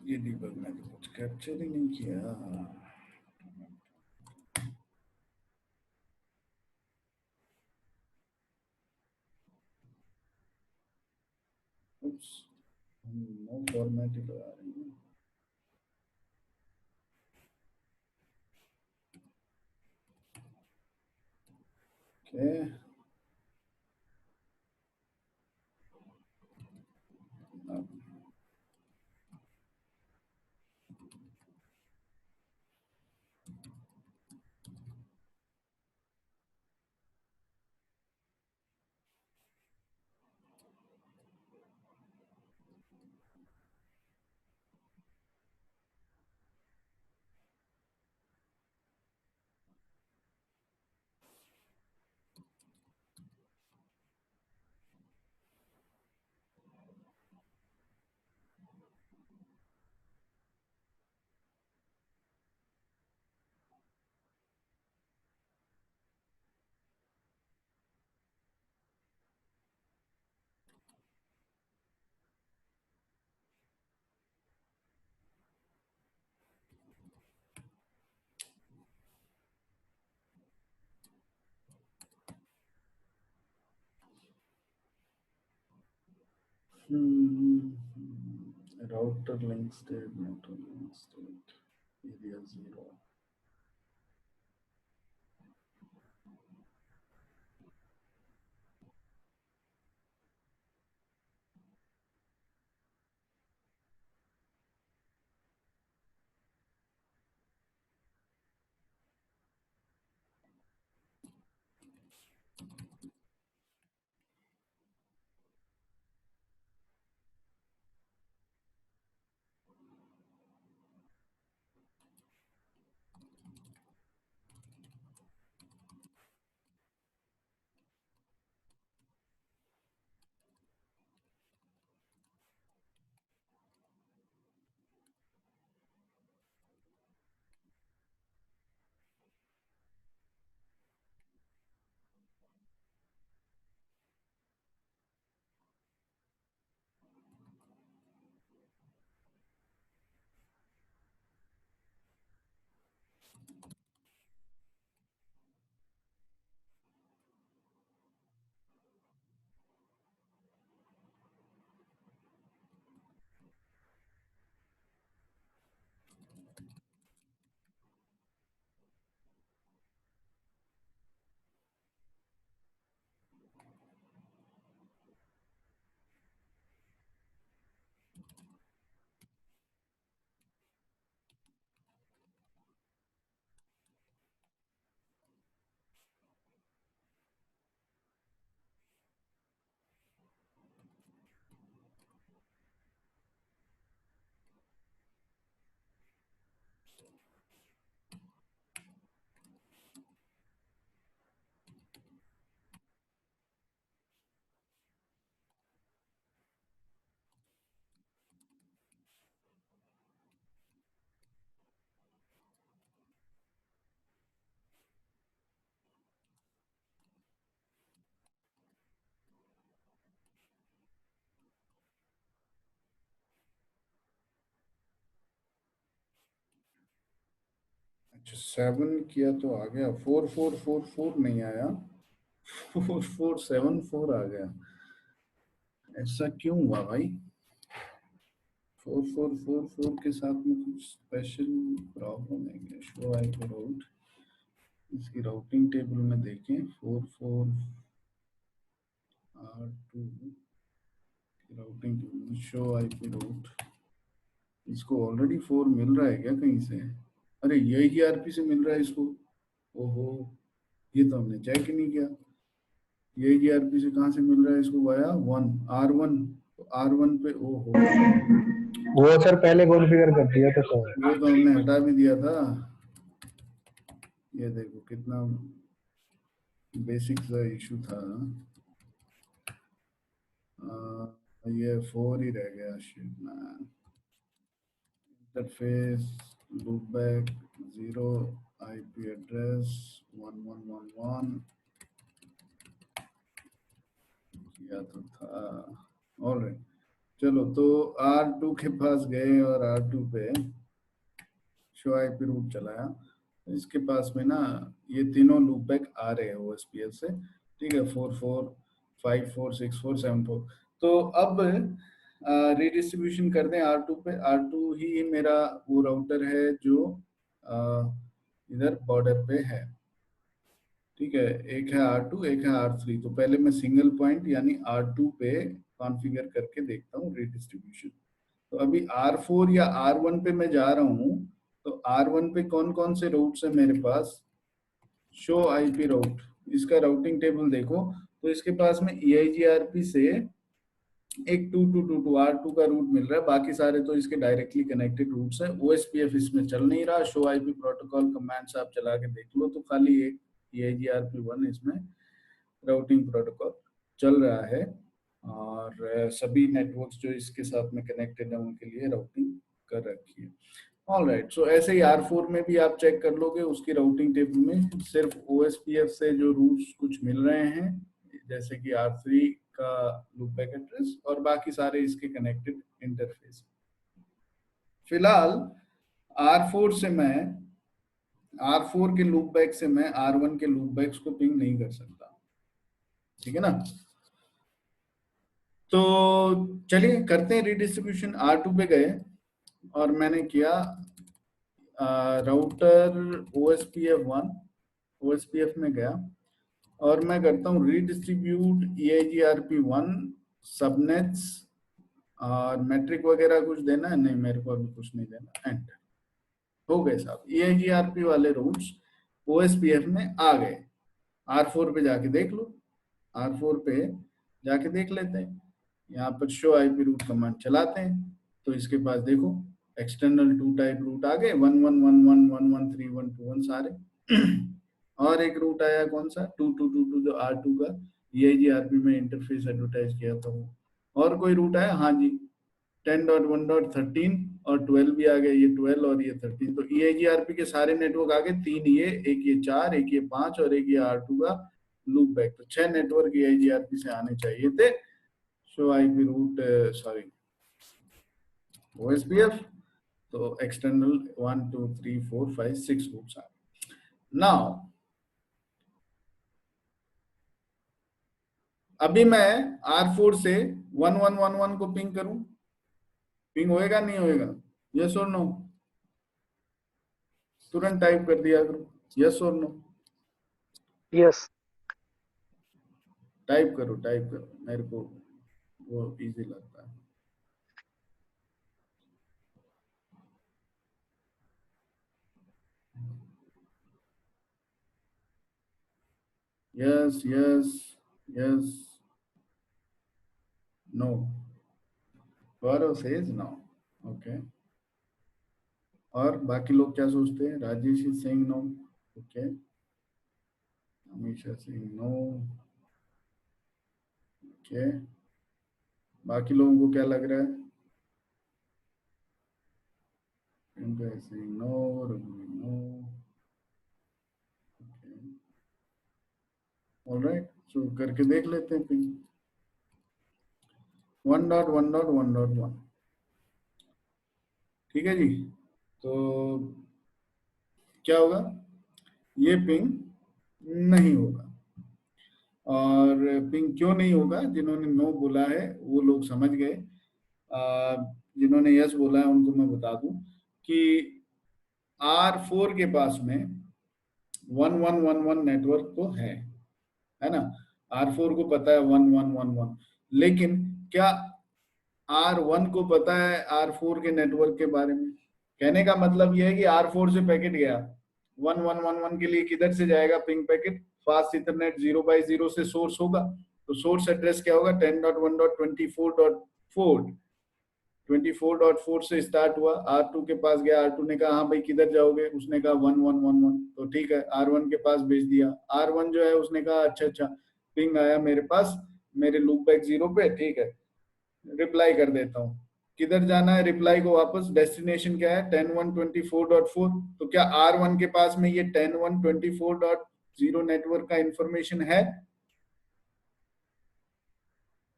ये debug मैंने कुछ कैप्चर ही नहीं किया। Oops, नो फॉर्मेट ही लगा रही हूँ। Okay. अब router link state, network link state, area 0। 7 किया तो आ गया, 4444 नहीं आया, 4474 आ गया। ऐसा क्यों हुआ भाई? 4444 के साथ में कुछ स्पेशल प्रॉब्लम है क्या? शो आई पी राउट, इसकी राउटिंग टेबल में देखें, 44R2 routing table, show I P route, इसको ऑलरेडी 4 मिल रहा है क्या कहीं से? अरे यही आरपी से मिल रहा है इसको। ओहो, ये तो हमने चेक ही नहीं किया। यही आरपी से कहाँ से मिल रहा है इसको? वाया 1R1, R1 पे। ओहो, वो सर पहले कॉन्फ़िगर कर दिया था सर। वो तो हमने हटा भी दिया था। ये देखो कितना बेसिक सा इशू था। ये 4 ही रह गया। Shit man. Interface loopback 0, IP address 1111 किया तो था। ऑलराइट, चलो तो R2 के पास गए और R2 पे शो आईपी रूट चलाया। इसके पास में ना ये तीनों लूप बैक आ रहे हैं ओएसपीएल से, ठीक है, 44546474। तो अब रिडिस्ट्रीब्यूशन कर दें R2 पे। R2 ही मेरा वो राउटर है जो इधर बॉर्डर पे है, ठीक है। एक है R2, एक है R3। तो पहले मैं सिंगल पॉइंट यानी R2 पे कॉन्फ़िगर करके देखता हूँ रिडिस्ट्रीब्यूशन। तो अभी R4 या R1 पे मैं जा रहा हूँ। तो R1 पे कौन कौन से रूट्स है मेरे पास? शो आईपी राउट, इसका राउटिंग टेबल देखो तो इसके पास में EIGRP से एक 2222 R2 का रूट मिल रहा है, बाकी सारे तो इसके डायरेक्टली कनेक्टेड रूट्स है। OSPF इसमें चल नहीं रहा। शो आईपी प्रोटोकॉल कमांड्स आप चला के देख लो तो खाली एक EIGRP1 इसमें राउटिंग प्रोटोकॉल चल रहा है, और सभी नेटवर्क्स जो इसके साथ में कनेक्टेड है उनके लिए राउटिंग कर रखी है। ऑल राइट, सो ऐसे ही R4 में भी आप चेक कर लोगे, उसकी राउटिंग टेबल में सिर्फ OSPF से जो रूट्स कुछ मिल रहे हैं, जैसे कि R3 का लूपबैक एड्रेस, और बाकी सारे इसके कनेक्टेड इंटरफेस। फिलहाल R4 से मैं R4 के लूपबैक से मैं R1 के लूपबैक्स को पिंग नहीं कर सकता, ठीक है ना। तो चलिए करते हैं रिडिस्ट्रीब्यूशन। R2 पे गए और मैंने किया राउटर OSPF1, OSPF में गया और मैं करता हूँ रीडिस्ट्रीब्यूट EIGRP1 सबनेट्स, और मैट्रिक वगैरह कुछ देना है? नहीं, मेरे को अभी कुछ नहीं देना। एंटर हो गए साहब, EIGRP वाले रूट्स OSPF में आ गए। R4 पे जाके देख लो, R4 पे जाके देख लेते हैं। यहाँ पर शो आईपी रूट कमांड चलाते हैं तो इसके पास देखो एक्सटर्नल 2 टाइप रूट आ गए, 1111111312 सारे। और एक रूट आया कौन सा? 2222 जो R2 का EIGRP में इंटरफेस एडवर्टाइज किया था वो। और कोई रूट आया? हाँ जी, 10.1.13 और 12 भी आ गए, ये 12 और ये 13। तो EIGRP के सारे नेटवर्क आ गए, 3 ये, एक ये 4, एक ये 5 और एक ये R2 का लूप बैक। तो 6 नेटवर्क EIGRP से आने चाहिए थे। Show IP root, sorry, OSPF। तो एक्सटर्नल 1 2 3 4 5 6 रूट्स आ गए। नाउ अभी मैं R4 से 1111 को पिंग करूं, पिंग होएगा नहीं होएगा? यस और नो? तुरंत टाइप कर दिया करो, यस और नो। यस। टाइप करो, टाइप करो, मेरे को वो इजी लगता है। Yes yes yes, no, Gaurav says no. Okay, और बाकी लोग क्या सोचते हैं? Rajesh Singh no, okay, Amisha Singh no, okay, बाकी लोगों को क्या लग रहा है? सिंह नो, रघुवीर नो, ऑलराइट, सो करके देख लेते हैं पिंग 1.1.1.1, ठीक है जी। तो क्या होगा, ये पिंग नहीं होगा। और पिंग क्यों नहीं होगा, जिन्होंने नो बोला है वो लोग समझ गए, जिन्होंने यस बोला है उनको मैं बता दूं कि R4 के पास में 1111 नेटवर्क तो है ना, R4 को पता है 1111, लेकिन क्या R1 को पता है R4 के नेटवर्क के बारे में? कहने का मतलब यह है कि R4 से पैकेट गया 1111 के लिए किधर से जाएगा ping packet, fast Ethernet 0x0 से सोर्स होगा, तो सोर्स एड्रेस क्या होगा 10.1.24.4, 24.4 से स्टार्ट हुआ, R2 के पास गया, R2 ने कहा हाँ भाई किधर जाओगे, उसने कहा 1111, तो ठीक है R1 के पास भेज दिया, R1 जो है उसने कहा अच्छा अच्छा पिंग आया मेरे पास मेरे लूप बैक 0 पे, ठीक है रिप्लाई कर देता हूँ, किधर जाना है रिप्लाई को वापस, डेस्टिनेशन क्या है 10.1.24.4, तो क्या R1 के पास में ये 10.1.24.0 नेटवर्क का इंफॉर्मेशन है?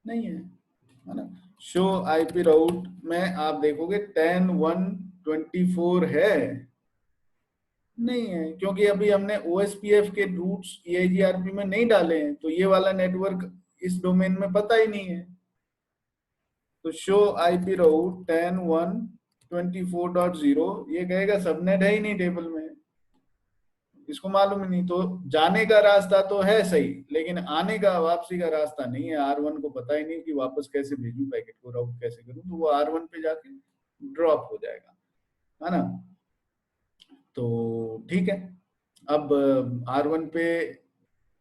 नहीं है ना। शो आईपी राउट में आप देखोगे 10.1.24 है, नहीं है, क्योंकि अभी हमने OSPF के रूट्स EIGRP में नहीं डाले हैं, तो ये वाला नेटवर्क इस डोमेन में पता ही नहीं है। तो शो आईपी राउट 10.1.24.0 ये कहेगा सबनेट है ही नहीं टेबल में, इसको मालूम ही नहीं, तो जाने का रास्ता तो है सही, लेकिन आने का वापसी का रास्ता नहीं है। R1 को पता ही नहीं कि वापस कैसे भेजूं पैकेट को, राउट कैसे करूं, तो वो R1 पे जाके ड्रॉप हो जाएगा, है ना। तो ठीक है, अब R1 पे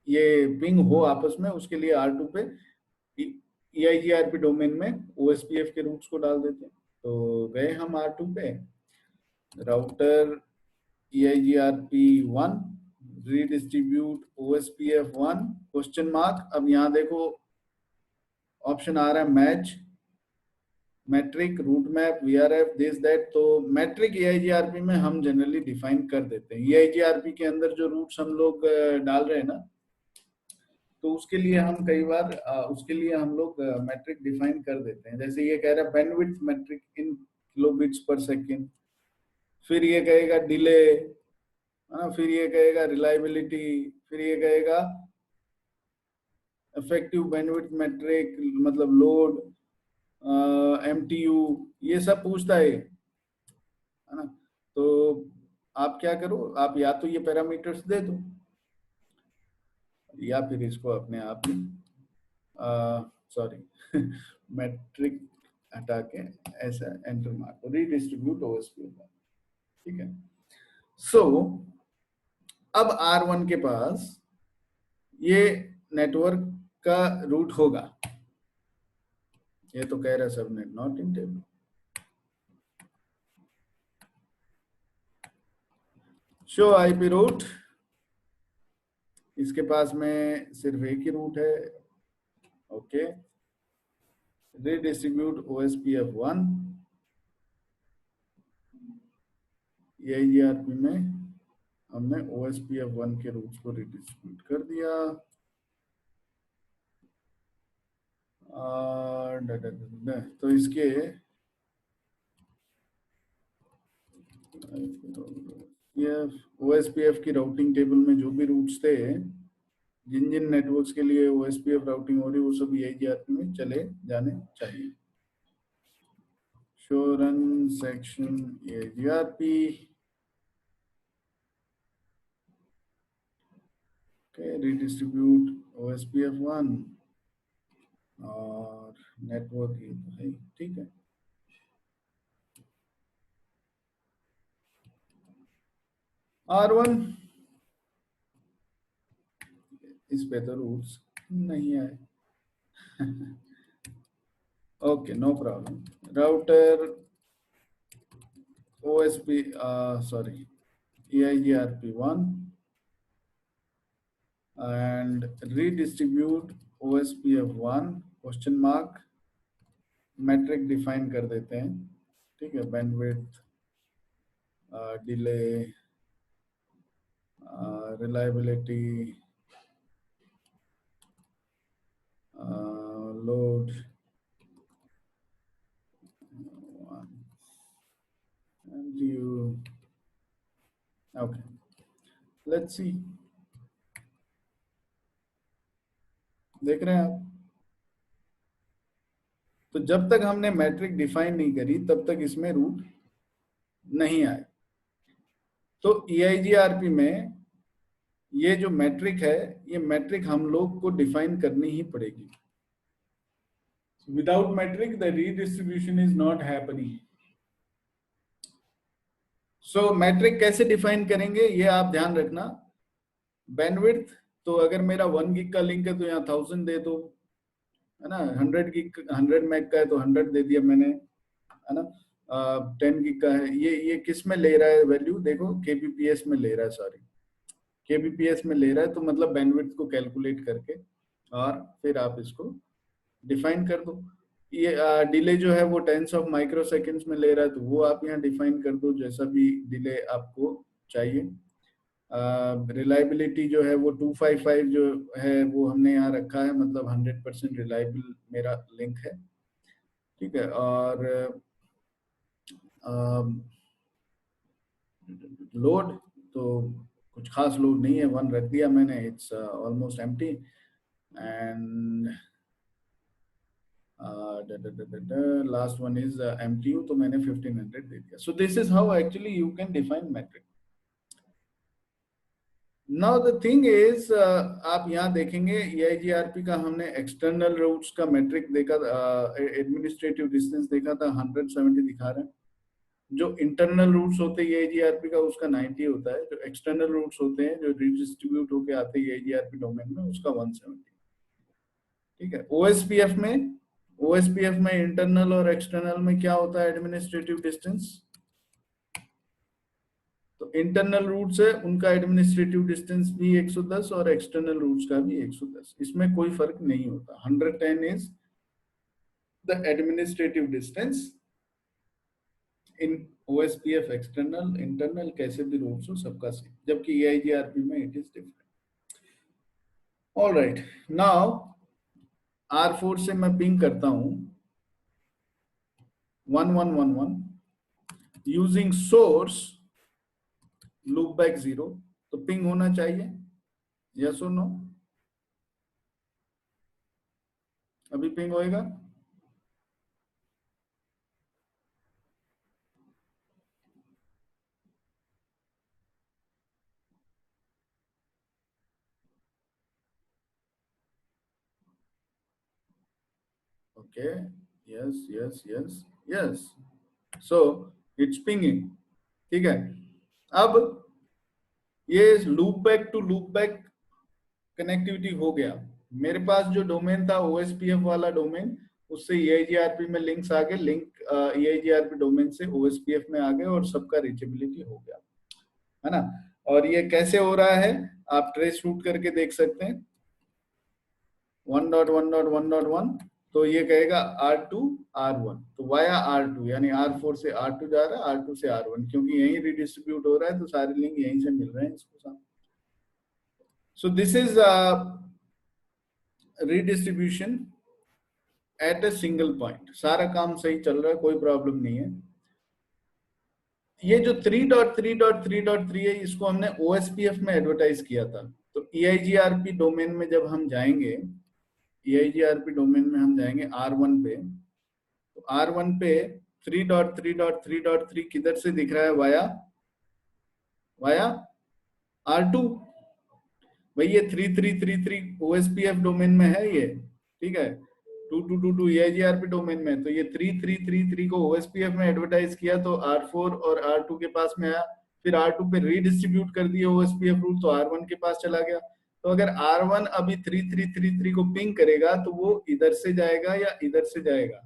ये पिंग हो आपस में, उसके लिए R2 पे EIGRP डोमेन में OSPF के रूट्स को डाल देते हैं। तो गए हम R2 पे, router EIGRP1 redistribute OSPF1 question mark, अब यहाँ देखो ऑप्शन आ रहा है match, metric, route map, VRF, this that, तो मैट्रिक EIGRP में हम जनरली डिफाइन कर देते हैं, EIGRP के अंदर जो रूट्स हम लोग डाल रहे हैं ना, तो उसके लिए हम कई बार उसके लिए हम लोग मैट्रिक डिफाइन कर देते हैं, जैसे ये कह रहा है बैंडविड्थ मैट्रिक इन किलोबिट्स पर सेकेंड, फिर ये कहेगा डिले, फिर ये कहेगा रिलायबिलिटी, फिर ये कहेगा इफेक्टिव बैंडविड्थ मैट्रिक मतलब लोड, MTU, ये सब पूछता है ना। तो आप क्या करो, आप या तो ये पैरामीटर्स दे दो या फिर इसको अपने आप ही सॉरी मैट्रिक हटा के ऐसा एंटर मार दो, रीडिस्ट्रीब्यूट OSPF, ठीक है। सो अब R1 के पास ये नेटवर्क का रूट होगा, ये तो कह रहा है subnet not in table, show IP root, इसके पास में सिर्फ एक ही रूट है, ओके, रीडिस्ट्रीब्यूट OSPF1, EIGRP में हमने OSPF1 के रूट्स को रीडिस्ट्रीब्यूट कर दिया, तो इसके OSPF की राउटिंग टेबल में जो भी रूट्स थे, जिन जिन नेटवर्क्स के लिए OSPF राउटिंग हो रही है वो सब EIGRP में चले जाने चाहिए। Show run section EIGRP, redistribute OSPF1 और नेटवर्क ये तो है, ठीक है। R1 इस पे तो रूट्स नहीं आए okay no problem, router OSP sorry EIGRP1 and redistribute OSPF1 question mark, metric define कर देते हैं, ठीक है, bandwidth, delay, reliability, load, MTU, okay, let's see, देख रहे हैं आप। तो जब तक हमने मैट्रिक डिफाइन नहीं करी तब तक इसमें रूट नहीं आए। तो EIGRP में ये जो मैट्रिक है, ये मैट्रिक हम लोग को डिफाइन करनी ही पड़ेगी। Without metric the redistribution is not happening. So metric कैसे डिफाइन करेंगे ये आप ध्यान रखना। बैंडविड्थ, तो अगर मेरा 1 गिग का लिंक है तो यहाँ 1000 दे दो, है ना। 100 मैग का है तो 100 दे दिया मैंने, है ना। 10 गिग का है, ये किस में ले रहा है वैल्यू, देखो kbps में ले रहा है, सॉरी kbps में ले रहा है, तो मतलब बैंडविड्थ को कैलकुलेट करके और फिर आप इसको डिफाइन कर दो। ये डिले जो है वो टेंस ऑफ माइक्रो सेकेंड्स में ले रहा है, तो वो आप यहाँ डिफाइन कर दो जैसा भी डिले आपको चाहिए। रिलायबिलिटी जो है वो 255 जो है वो हमने यहाँ रखा है, मतलब 100% रिलायबल मेरा लिंक है, ठीक है। और लोड तो कुछ खास लोड नहीं है, 1 रख दिया मैंने, it's almost empty. And last one is MTU, तो मैंने 1500 दे दिया। So this is how actually you can define metric. Now the thing is, आप यहाँ देखेंगे EIGRP का हमने एक्सटर्नल रूट्स का मैट्रिक देखा, एडमिनिस्ट्रेटिव डिस्टेंस देखा था, 170 दिखा रहा है। जो इंटरनल रूट्स होते हैं EIGRP का उसका 90 होता है, जो एक्सटर्नल रूट्स होते हैं जो रिडिस्ट्रीब्यूट होके आते हैं EIGRP डोमेन में उसका 170, ठीक है। OSPF में इंटरनल और एक्सटर्नल में क्या होता है एडमिनिस्ट्रेटिव डिस्टेंस, तो इंटरनल रूट्स है उनका एडमिनिस्ट्रेटिव डिस्टेंस भी 110 और एक्सटर्नल रूट्स का भी 110, इसमें कोई फर्क नहीं होता। 110 is the administrative distance in OSPF external internal कैसे भी रूट्स हो सबका सेम, जबकि EIGRP में it is different. Alright, now R4 से मैं पिंग करता हूं 1111 यूजिंग सोर्स लूप बैक 0, तो पिंग होना चाहिए, यस और नो? अभी पिंग होएगा? Okay, yes yes yes yes, so it's pinging, ठीक है। अब ये loopback to loopback connectivity हो गया। मेरे पास जो डोमेन था OSPF वाला डोमेन, उससे EIGRP में लिंक्स आ गए, लिंक EIGRP डोमेन से OSPF में आ गए और सबका रीचेबिलिटी हो गया, है ना। और ये कैसे हो रहा है आप ट्रेस रूट करके देख सकते हैं, 1.1.1.1, तो ये कहेगा R2 R1, तो वाया R2 यानी R4 से R2 जा रहा है, R2 से R1, क्योंकि यही रिडिस्ट्रीब्यूट हो रहा है तो सारे लिंक यहीं से मिल रहे हैं इसको साथ। सो this is redistribution at a single point, सारा काम सही चल रहा है, कोई प्रॉब्लम नहीं है। ये जो 3.3.3.3 है इसको हमने OSPF में एडवर्टाइज किया था, तो EIGRP डोमेन में जब हम जाएंगे, EIGRP डोमेन में हम जाएंगे R1 पे, तो R1 पे 3.3.3.3 किधर से दिख रहा है, वाया R2, भाई ये 3333 OSPF डोमेन में है ये, ठीक है। 2222 EIGRP डोमेन में, तो ये 3333 को OSPF में एडवर्टाइज किया तो R4 और R2 के पास में आया, फिर R2 पे रीडिस्ट्रीब्यूट कर दिया OSPF रूल तो R1 के पास चला गया। तो अगर R1 अभी 3333 को पिंग करेगा तो वो इधर से जाएगा या इधर से जाएगा,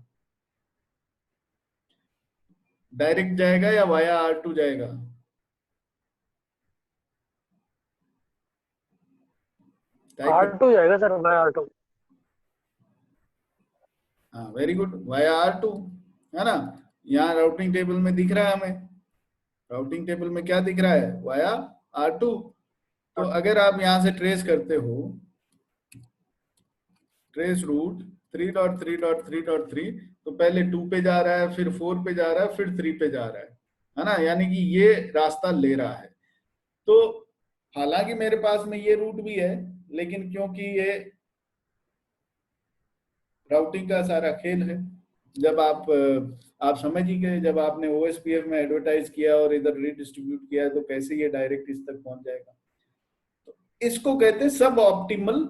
डायरेक्ट जाएगा या वाया R2 जाएगा? R2 जाएगा सर, मैं R2। हाँ वेरी गुड, वाया R2, है ना। यहाँ राउटिंग टेबल में दिख रहा है हमें, राउटिंग टेबल में क्या दिख रहा है, वाया R2। तो अगर आप यहाँ से ट्रेस करते हो, ट्रेस रूट 3.3.3.3, तो पहले 2 पे जा रहा है, फिर 4 पे जा रहा है, फिर 3 पे जा रहा है ना, यानी कि ये रास्ता ले रहा है। तो हालांकि मेरे पास में ये रूट भी है, लेकिन क्योंकि ये राउटिंग का सारा खेल है, जब आप समझ ही गए, जब आपने ओएसपीएफ में एडवर्टाइज किया और इधर रीडिस्ट्रीब्यूट किया तो कैसे ये डायरेक्ट इस तक पहुंच जाएगा। तो इसको कहते हैं सब ऑप्टिमल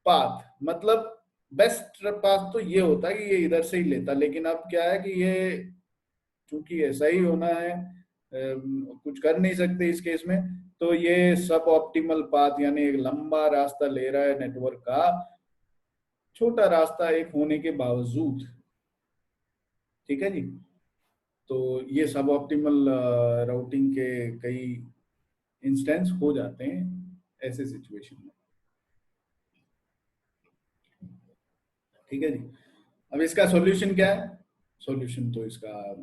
पाथ, मतलब बेस्ट पाथ तो ये होता है कि ये इधर से ही लेता, लेकिन अब क्या है कि ये चूंकि ऐसा ही होना है, कुछ कर नहीं सकते इस केस में, तो ये सब ऑप्टिमल पाथ यानी एक लंबा रास्ता ले रहा है नेटवर्क का, छोटा रास्ता एक होने के बावजूद। ठीक है जी। तो ये सब ऑप्टिमल राउटिंग के कई इंस्टेंस हो जाते हैं ऐसे सिचुएशन में। ठीक है जी। अब इसका सॉल्यूशन क्या है? सॉल्यूशन तो इसका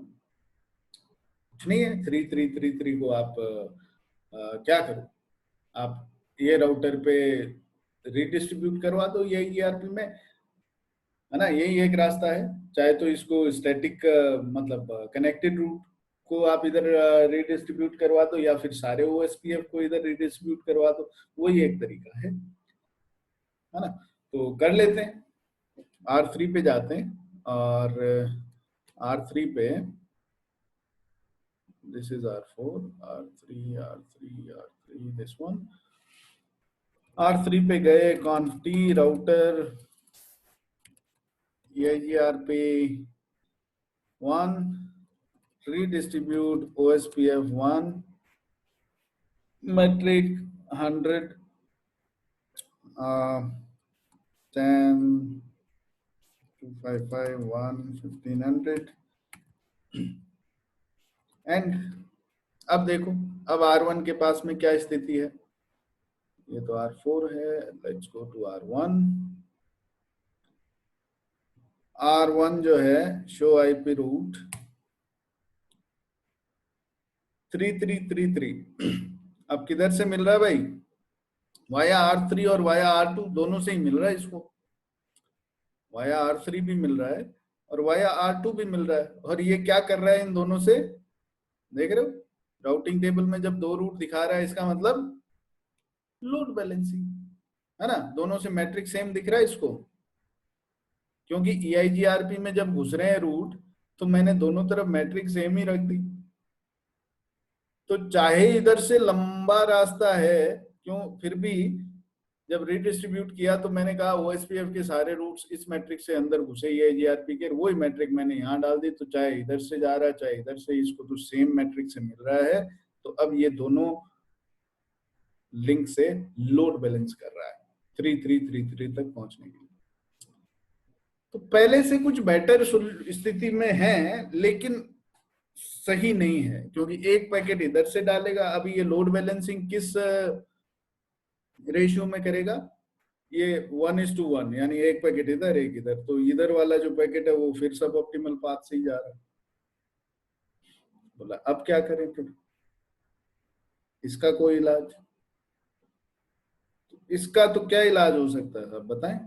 कुछ नहीं है। 3333 को आप क्या करो, आप ये राउटर पे रीडिस्ट्रीब्यूट करवा दो ये ईआरपी में, है ना, यही एक रास्ता है। चाहे तो इसको स्टैटिक मतलब कनेक्टेड रूट को आप इधर रीडिस्ट्रीब्यूट करवा दो, या फिर सारे ओएसपीएफ को इधर रीडिस्ट्रीब्यूट करवा दो, वही एक तरीका है ना। तो कर लेते हैं, R3 पे जाते हैं और R3 पे this is R4, R3 R3 R3 this one, R3 पे गए, conft router EIGRP1 redistribute OSPF1 metric 100 10 255 1 1500 and अब देखो, अब R1 के पास में क्या स्थिति है, ये तो R4 है, let's go to R1। R1 जो है शो आईपी रूट 3333, अब किधर से मिल रहा है भाई? वाया R3 और वाया R2 दोनों से ही मिल रहा है इसको। वाया R3 भी मिल रहा है और वाया R2 भी मिल रहा है, और ये क्या कर रहा है इन दोनों से, देख रहे हो? राउटिंग टेबल में जब दो रूट दिखा रहा है, इसका मतलब लोड बैलेंसिंग, है ना। दोनों से मैट्रिक सेम दिख रहा है इसको, क्योंकि EIGRP में जब घुस रहे हैं रूट तो मैंने दोनों तरफ मैट्रिक सेम ही रख दी। तो चाहे इधर से लंबा रास्ता है, क्यों फिर भी जब रीडिस्ट्रीब्यूट किया तो मैंने कहा ओएसपीएफ के सारे रूट्स इस मैट्रिक से अंदर घुसे, EIGRP के वही मैट्रिक मैंने यहाँ डाल दी, तो चाहे इधर से जा रहा है चाहे इधर से, इसको तो सेम मैट्रिक से मिल रहा है। तो अब ये दोनों लिंक से लोड बैलेंस कर रहा है 3333 तक पहुंचने के लिए। तो पहले से कुछ बेटर स्थिति में है, लेकिन सही नहीं है, क्योंकि एक पैकेट इधर से डालेगा। अभी ये लोड बैलेंसिंग किस रेशियो में करेगा? ये 1:1, यानी एक पैकेट इधर एक इधर, तो इधर वाला जो पैकेट है वो फिर सब ऑप्टिमल पाथ से ही जा रहा है। बोला अब क्या करें फिर, इसका कोई इलाज? इसका तो क्या इलाज हो सकता है, आप बताएं,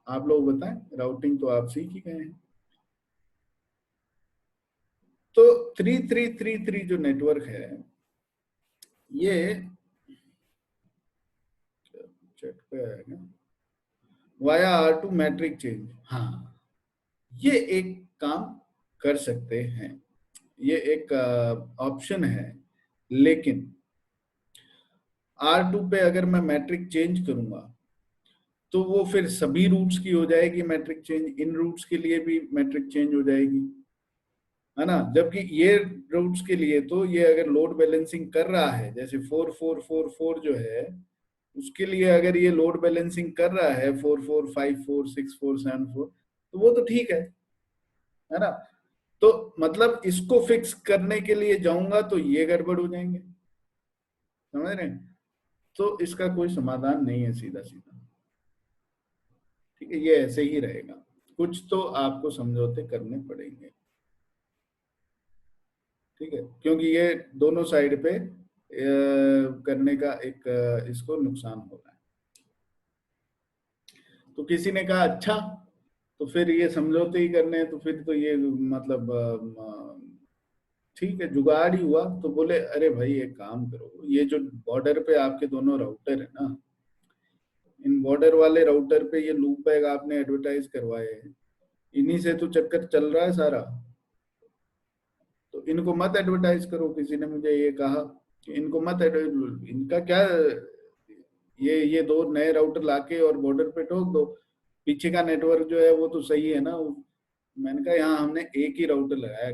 आप लोग बताएं, राउटिंग तो आप सीख ही गए हैं। तो 3333 जो नेटवर्क है, ये चेक पे आएगा वाया R2 मैट्रिक चेंज, हाँ ये एक काम कर सकते हैं, ये एक ऑप्शन है। लेकिन R2 पे अगर मैं मैट्रिक चेंज करूंगा तो वो फिर सभी रूट्स की हो जाएगी मैट्रिक चेंज, इन रूट्स के लिए भी मैट्रिक चेंज हो जाएगी, है ना। जबकि ये रूट्स के लिए तो ये अगर लोड बैलेंसिंग कर रहा है, जैसे 4444 जो है उसके लिए अगर ये लोड बैलेंसिंग कर रहा है 44546474, तो वो तो ठीक है ना। तो मतलब इसको फिक्स करने के लिए जाऊंगा तो ये गड़बड़ हो जाएंगे, समझ रहे हैं? तो इसका कोई समाधान नहीं है सीधा सीधा, ठीक है, ये ऐसे ही रहेगा, कुछ तो आपको समझौते करने पड़ेंगे, ठीक है, क्योंकि ये दोनों साइड पे करने का एक इसको नुकसान हो रहा है। तो किसी ने कहा अच्छा तो फिर ये समझौते ही करने हैं, तो फिर तो ये मतलब ठीक है, जुगाड़ ही हुआ। तो बोले अरे भाई एक काम करो, ये जो बॉर्डर पे आपके दोनों राउटर है ना, इन बॉर्डर वाले राउटर पे ये लूप बैग आपने एडवर्टाइज करवाए हैं, इन्हीं से तो चक्कर चल रहा है सारा, तो इनको मत एडवर्टाइज करो। किसी ने मुझे ये कहा कि इनको मत इनका क्या, ये दो नए राउटर लाके और बॉर्डर पे ठोक दो, पीछे का नेटवर्क जो है वो तो सही है ना। मैंने कहा यहाँ हमने एक ही राउटर लगाया।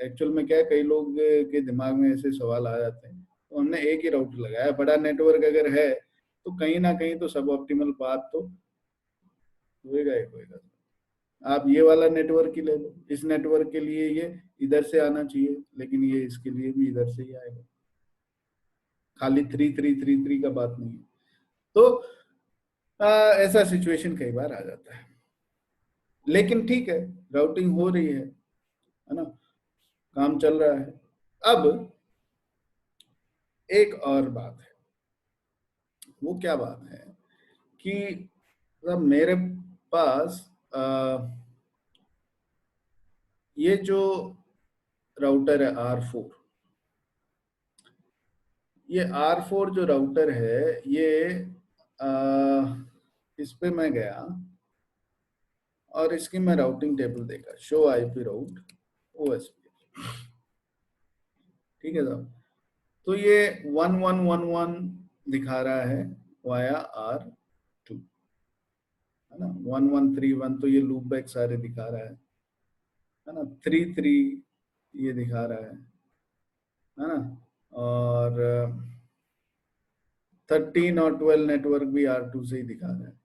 एक्चुअल में क्या है, कई लोग के दिमाग में ऐसे सवाल आ जाते हैं, तो हमने एक ही राउटर लगाया। बड़ा नेटवर्क अगर है तो कहीं ना कहीं तो सब ऑप्टिमल पाथ तो होएगा ही होएगा। आप ये वाला नेटवर्क ही ले लो, इस नेटवर्क के लिए ये इधर से आना चाहिए, लेकिन ये इसके लिए भी इधर से ही आएगा, खाली 3333 का बात नहीं है। तो ऐसा सिचुएशन कई बार आ जाता है, लेकिन ठीक है, राउटिंग हो रही है ना, काम चल रहा है। अब एक और बात है, वो क्या बात है कि मतलब मेरे पास ये जो राउटर है R4, ये R4 जो राउटर है ये इस पे मैं गया और इसकी मैं राउटिंग टेबल देखा, शो आईपी राउट OSPF, ठीक है साहब। तो ये 1111 दिखा रहा है वाया R2, है ना। 1131 तो ये लूप बैक सारे दिखा रहा है ना। 33 ये दिखा रहा है ना। और 13 और 12 नेटवर्क भी R2 से ही दिखा रहा है।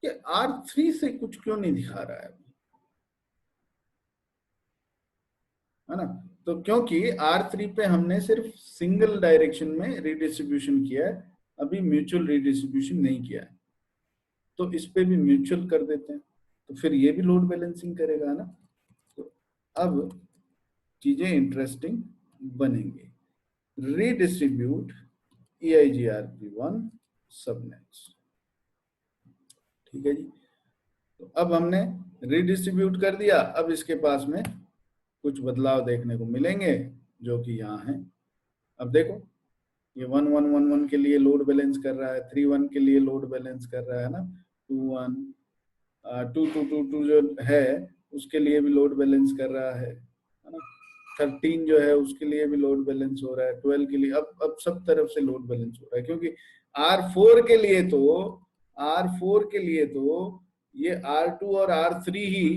ये R3 से कुछ क्यों नहीं दिखा रहा है ना। तो क्योंकि R3 पे हमने सिर्फ सिंगल डायरेक्शन में रिडिस्ट्रीब्यूशन किया है, अभी म्यूचुअल रिडिस्ट्रीब्यूशन नहीं किया है। तो इस पे भी म्यूचुअल कर देते हैं, तो फिर ये भी लोड बैलेंसिंग करेगा ना। तो अब चीजें इंटरेस्टिंग बनेंगी। रीडिस्ट्रीब्यूट EIGRP1 सबनेट्स, ठीक है जी। तो अब हमने रीडिस्ट्रीब्यूट कर दिया, अब इसके पास में कुछ बदलाव देखने को मिलेंगे जो कि यहाँ है। अब देखो, ये 1111 के लिए लोड बैलेंस कर रहा है, 31 के लिए लोड बैलेंस कर रहा है ना, 21 2222 जो है उसके लिए भी लोड बैलेंस कर रहा है ना। 13 जो है उसके लिए भी लोड बैलेंस हो रहा है, 12 के लिए, अब सब तरफ से लोड बैलेंस हो रहा है। क्योंकि R4 के लिए तो ये R2 और R3 ही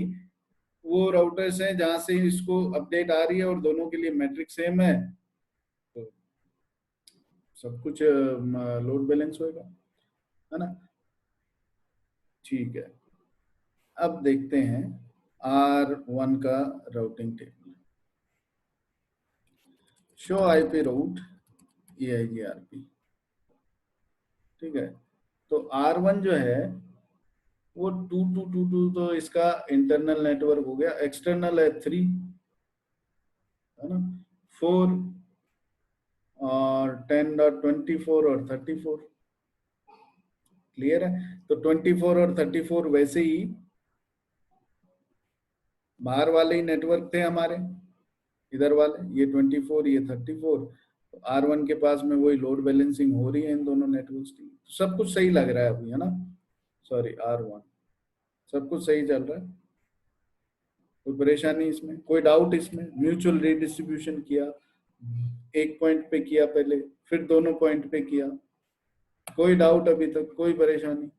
वो राउटर्स हैं जहां से इसको अपडेट आ रही है, और दोनों के लिए मैट्रिक सेम है, तो सब कुछ लोड बैलेंस होएगा, है ना। ठीक है, अब देखते हैं R1 का राउटिंग टेबल, शो आईपी राउट EIGRP, ठीक है। तो R1 जो है वो 2222 तो इसका इंटरनल नेटवर्क हो गया, एक्सटर्नल है 3, है ना, 4 और 10.24 और 34, क्लियर है। तो 24 और 34 वैसे ही बाहर वाले ही नेटवर्क थे हमारे, इधर वाले, ये 24 ये 34। तो R1 के पास में वही लोड बैलेंसिंग हो रही है इन दोनों नेटवर्क्स की, सब कुछ सही लग रहा है अभी, है ना। सॉरी, R1 सब कुछ सही चल रहा है, कोई परेशानी इसमें, कोई डाउट इसमें। म्यूचुअल रिडिस्ट्रीब्यूशन किया, एक पॉइंट पे किया पहले, फिर दोनों पॉइंट पे किया, कोई डाउट अभी तक, कोई परेशानी।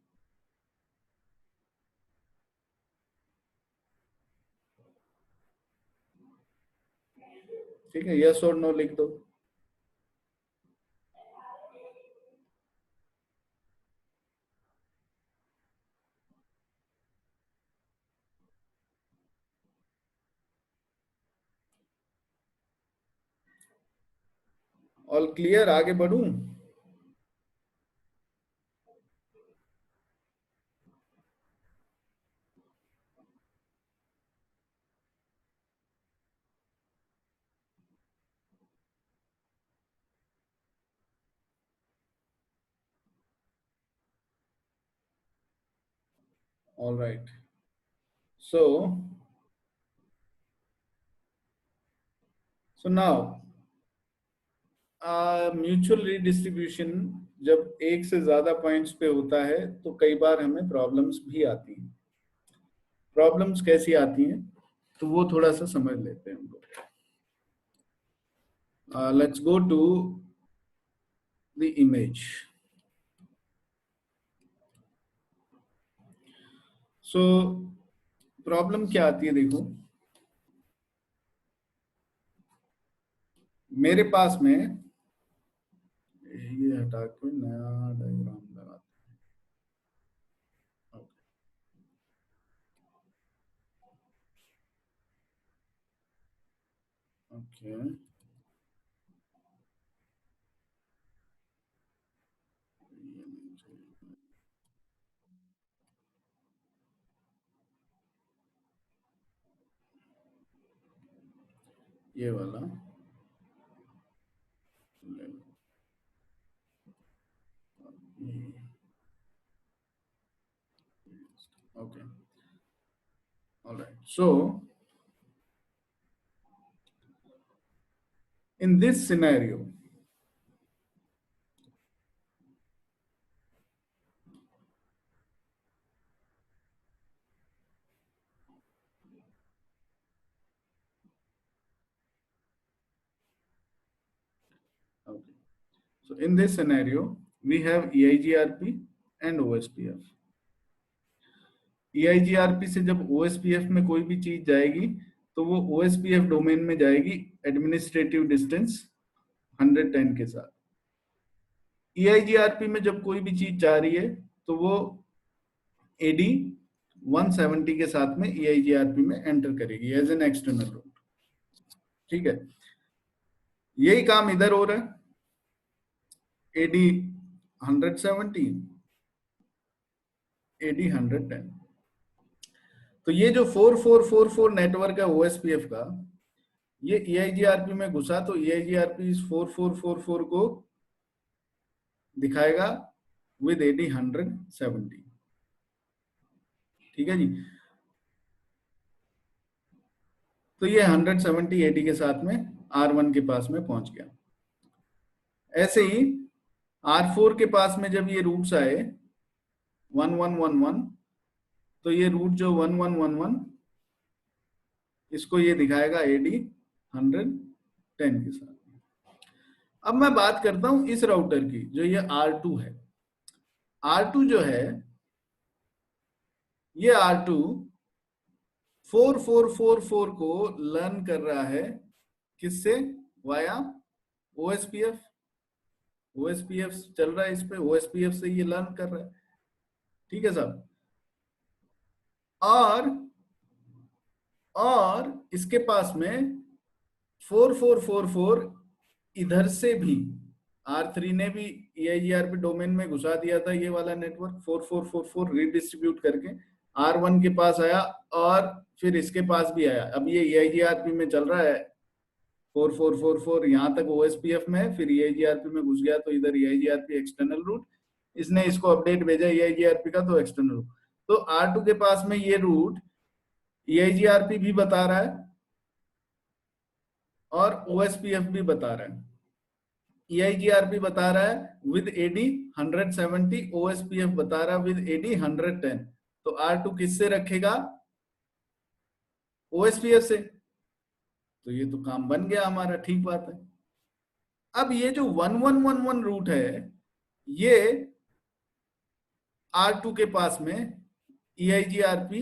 ठीक है, यस और नो लिख दो। ऑल क्लियर, आगे बढ़ूं। ऑल राइट, सो सो नाउ म्यूचुअल रीडिस्ट्रीब्यूशन जब एक से ज्यादा पॉइंट्स पे होता है तो कई बार हमें प्रॉब्लम्स भी आती हैं। प्रॉब्लम्स कैसी आती हैं तो वो थोड़ा सा समझ लेते हैं हम लोग। Let's go to the image. So problem क्या आती है, देखो मेरे पास में ये हटा के नया डायग्राम लगाते हैं। ओके ये वाला okay, all right, so in this scenario okay, so in this scenario we have EIGRP and OSPF। EIGRP से जब OSPF में कोई भी चीज जाएगी तो वो OSPF डोमेन में जाएगी एडमिनिस्ट्रेटिव डिस्टेंस 110 के साथ। EIGRP में जब कोई भी चीज जा रही है तो वो AD 170 के साथ में EIGRP में एंटर करेगी एज एन एक्सटर्नल रूट। ठीक है, यही काम इधर हो रहा है। AD 170 AD 110। तो ये जो 4444 नेटवर्क है OSPF का, ये EIGRP में घुसा तो EIGRP इस 4444 को दिखाएगा विद AD 170। ठीक है जी, तो ये 170 AD के साथ में R1 के पास में पहुंच गया। ऐसे ही R4 के पास में जब ये रूट्स आए 1111, तो ये रूट जो 1111 इसको ये दिखाएगा AD 110 के साथ। अब मैं बात करता हूं इस राउटर की, जो ये R2 है। R2 जो है, ये R2 4444 को लर्न कर रहा है किससे? Via OSPF। OSPF चल रहा है इस पे, OSPF से ये लर्न कर रहा है। ठीक है साहब, और इसके पास में 4444 इधर से भी R3 ने भी EIGRP डोमेन में घुसा दिया था ये वाला नेटवर्क 4444 रीडिस्ट्रीब्यूट करके R1 के पास आया और फिर इसके पास भी आया। अब ये EIGRP में चल रहा है 4444, यहां तक OSPF में है, फिर EIGRP में घुस गया तो इधर EIGRP एक्सटर्नल रूट, इसने इसको अपडेट भेजा EIGRP का तो एक्सटर्नल रूट। तो R2 के पास में ये रूट EIGRP भी बता रहा है और OSPF भी बता रहा है। EIGRP बता रहा है विद AD 170, OSPF बता रहा है विद AD 110। तो R2 किससे रखेगा? OSPF से। तो ये तो काम बन गया हमारा, ठीक बात है। अब ये जो 1111 रूट है, ये R2 के पास में EIGRP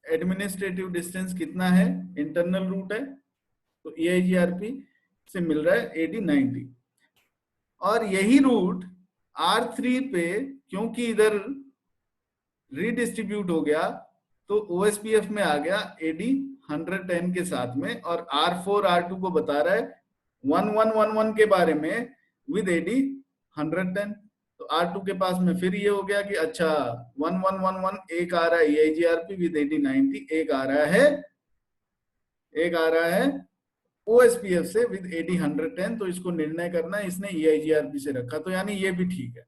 एडमिनिस्ट्रेटिव डिस्टेंस कितना है? इंटरनल रूट है, तो EIGRP से मिल रहा है AD 90। और यही रूट R3 पे क्योंकि इधर रीडिस्ट्रीब्यूट हो गया तो OSPF में आ गया AD 110 के साथ में, और R4 R2 को बता रहा है 1111 के बारे में विद AD 110। तो R2 के पास में फिर ये हो गया कि अच्छा 1111 एक आ रहा है EIGRP विद AD 90, एक आ रहा है OSPF से विद AD 110। तो इसको निर्णय करना इसने EIGRP से रखा, तो यानी ये भी ठीक है।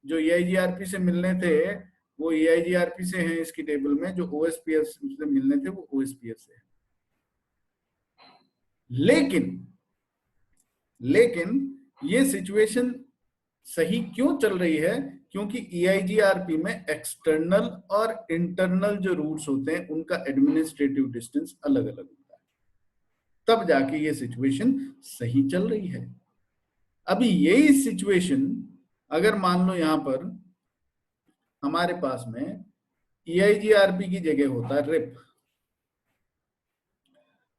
जो EIGRP से मिलने थे वो EIGRP से हैं इसकी टेबल में, जो OSPF से मिलने थे वो OSPF से है। लेकिन ये सिचुएशन सही क्यों चल रही है? क्योंकि EIGRP में एक्सटर्नल और इंटरनल जो रूट्स होते हैं उनका एडमिनिस्ट्रेटिव डिस्टेंस अलग अलग होता है, तब जाके ये सिचुएशन सही चल रही है। अभी यही सिचुएशन अगर मान लो यहां पर हमारे पास में EIGRP की जगह होता है रिप,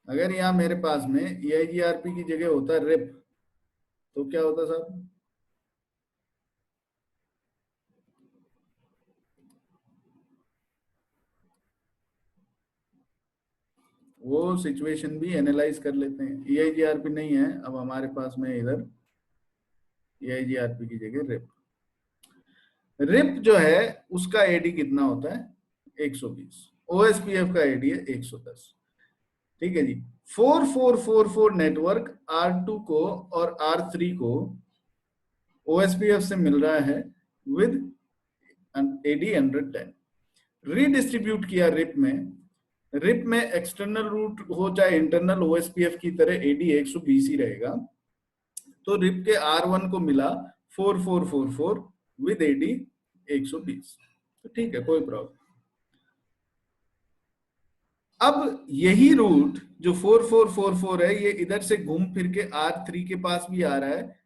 अगर यहां मेरे पास में EIGRP की जगह होता है रिप, तो क्या होता साहब? वो सिचुएशन भी एनालाइज कर लेते हैं। EIGRP नहीं है, अब हमारे पास में इधर EIGRP की जगह रिप। रिप जो है उसका एडी कितना होता है? 120। OSPF का एडी है 110। ठीक है जी। 4444 नेटवर्क R2 को और R3 को OSPF से मिल रहा है विद एडी 110। रीडिस्ट्रीब्यूट किया रिप में एक्सटर्नल रूट हो चाहे इंटरनल, OSPF की तरह एडी 120 ही रहेगा। तो रिप के R1 को मिला 4444 विद एडी 120। तो ठीक है, कोई प्रॉब्लम। अब यही रूट जो 4444 है, ये इधर से घूम फिर के R3 के पास भी आ रहा है,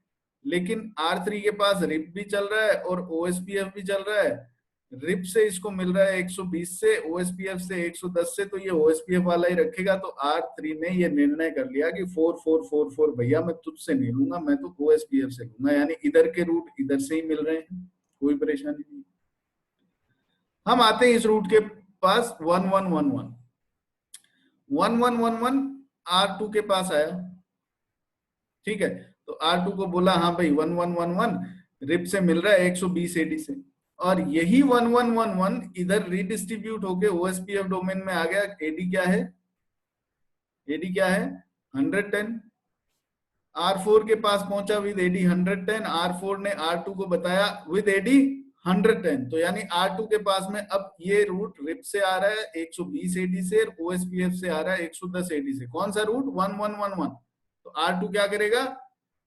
लेकिन R3 के पास रिप भी चल रहा है और OSPF भी चल रहा है। रिप से इसको मिल रहा है 120 से, OSPF से 110 से, तो ये OSPF वाला ही रखेगा। तो R3 ने ये निर्णय कर लिया कि 4444 भैया मैं तुझसे नहीं लूंगा, मैं तो OSPF से लूंगा, यानी इधर के रूट इधर से ही मिल रहे हैं, कोई परेशानी नहीं। हम आते हैं इस रूट के पास 1111 1111 R2 के पास आया। ठीक है, तो R2 को बोला हाँ भाई 1111 रिप से मिल रहा है 120 एडी से, और यही 1111 इधर रीडिस्ट्रीब्यूट होके OSPF डोमेन में आ गया। एडी क्या है? एडी क्या है? 110। R4 के पास पहुंचा विद एडी 110। R4 ने R2 को बताया विद एडी 110। तो यानी R2 के पास में अब ये रूट रिप से आ रहा है 120 एडी से, और OSPF से आ रहा है 110 एडी से। कौन सा रूट? 1111। तो R2 क्या करेगा?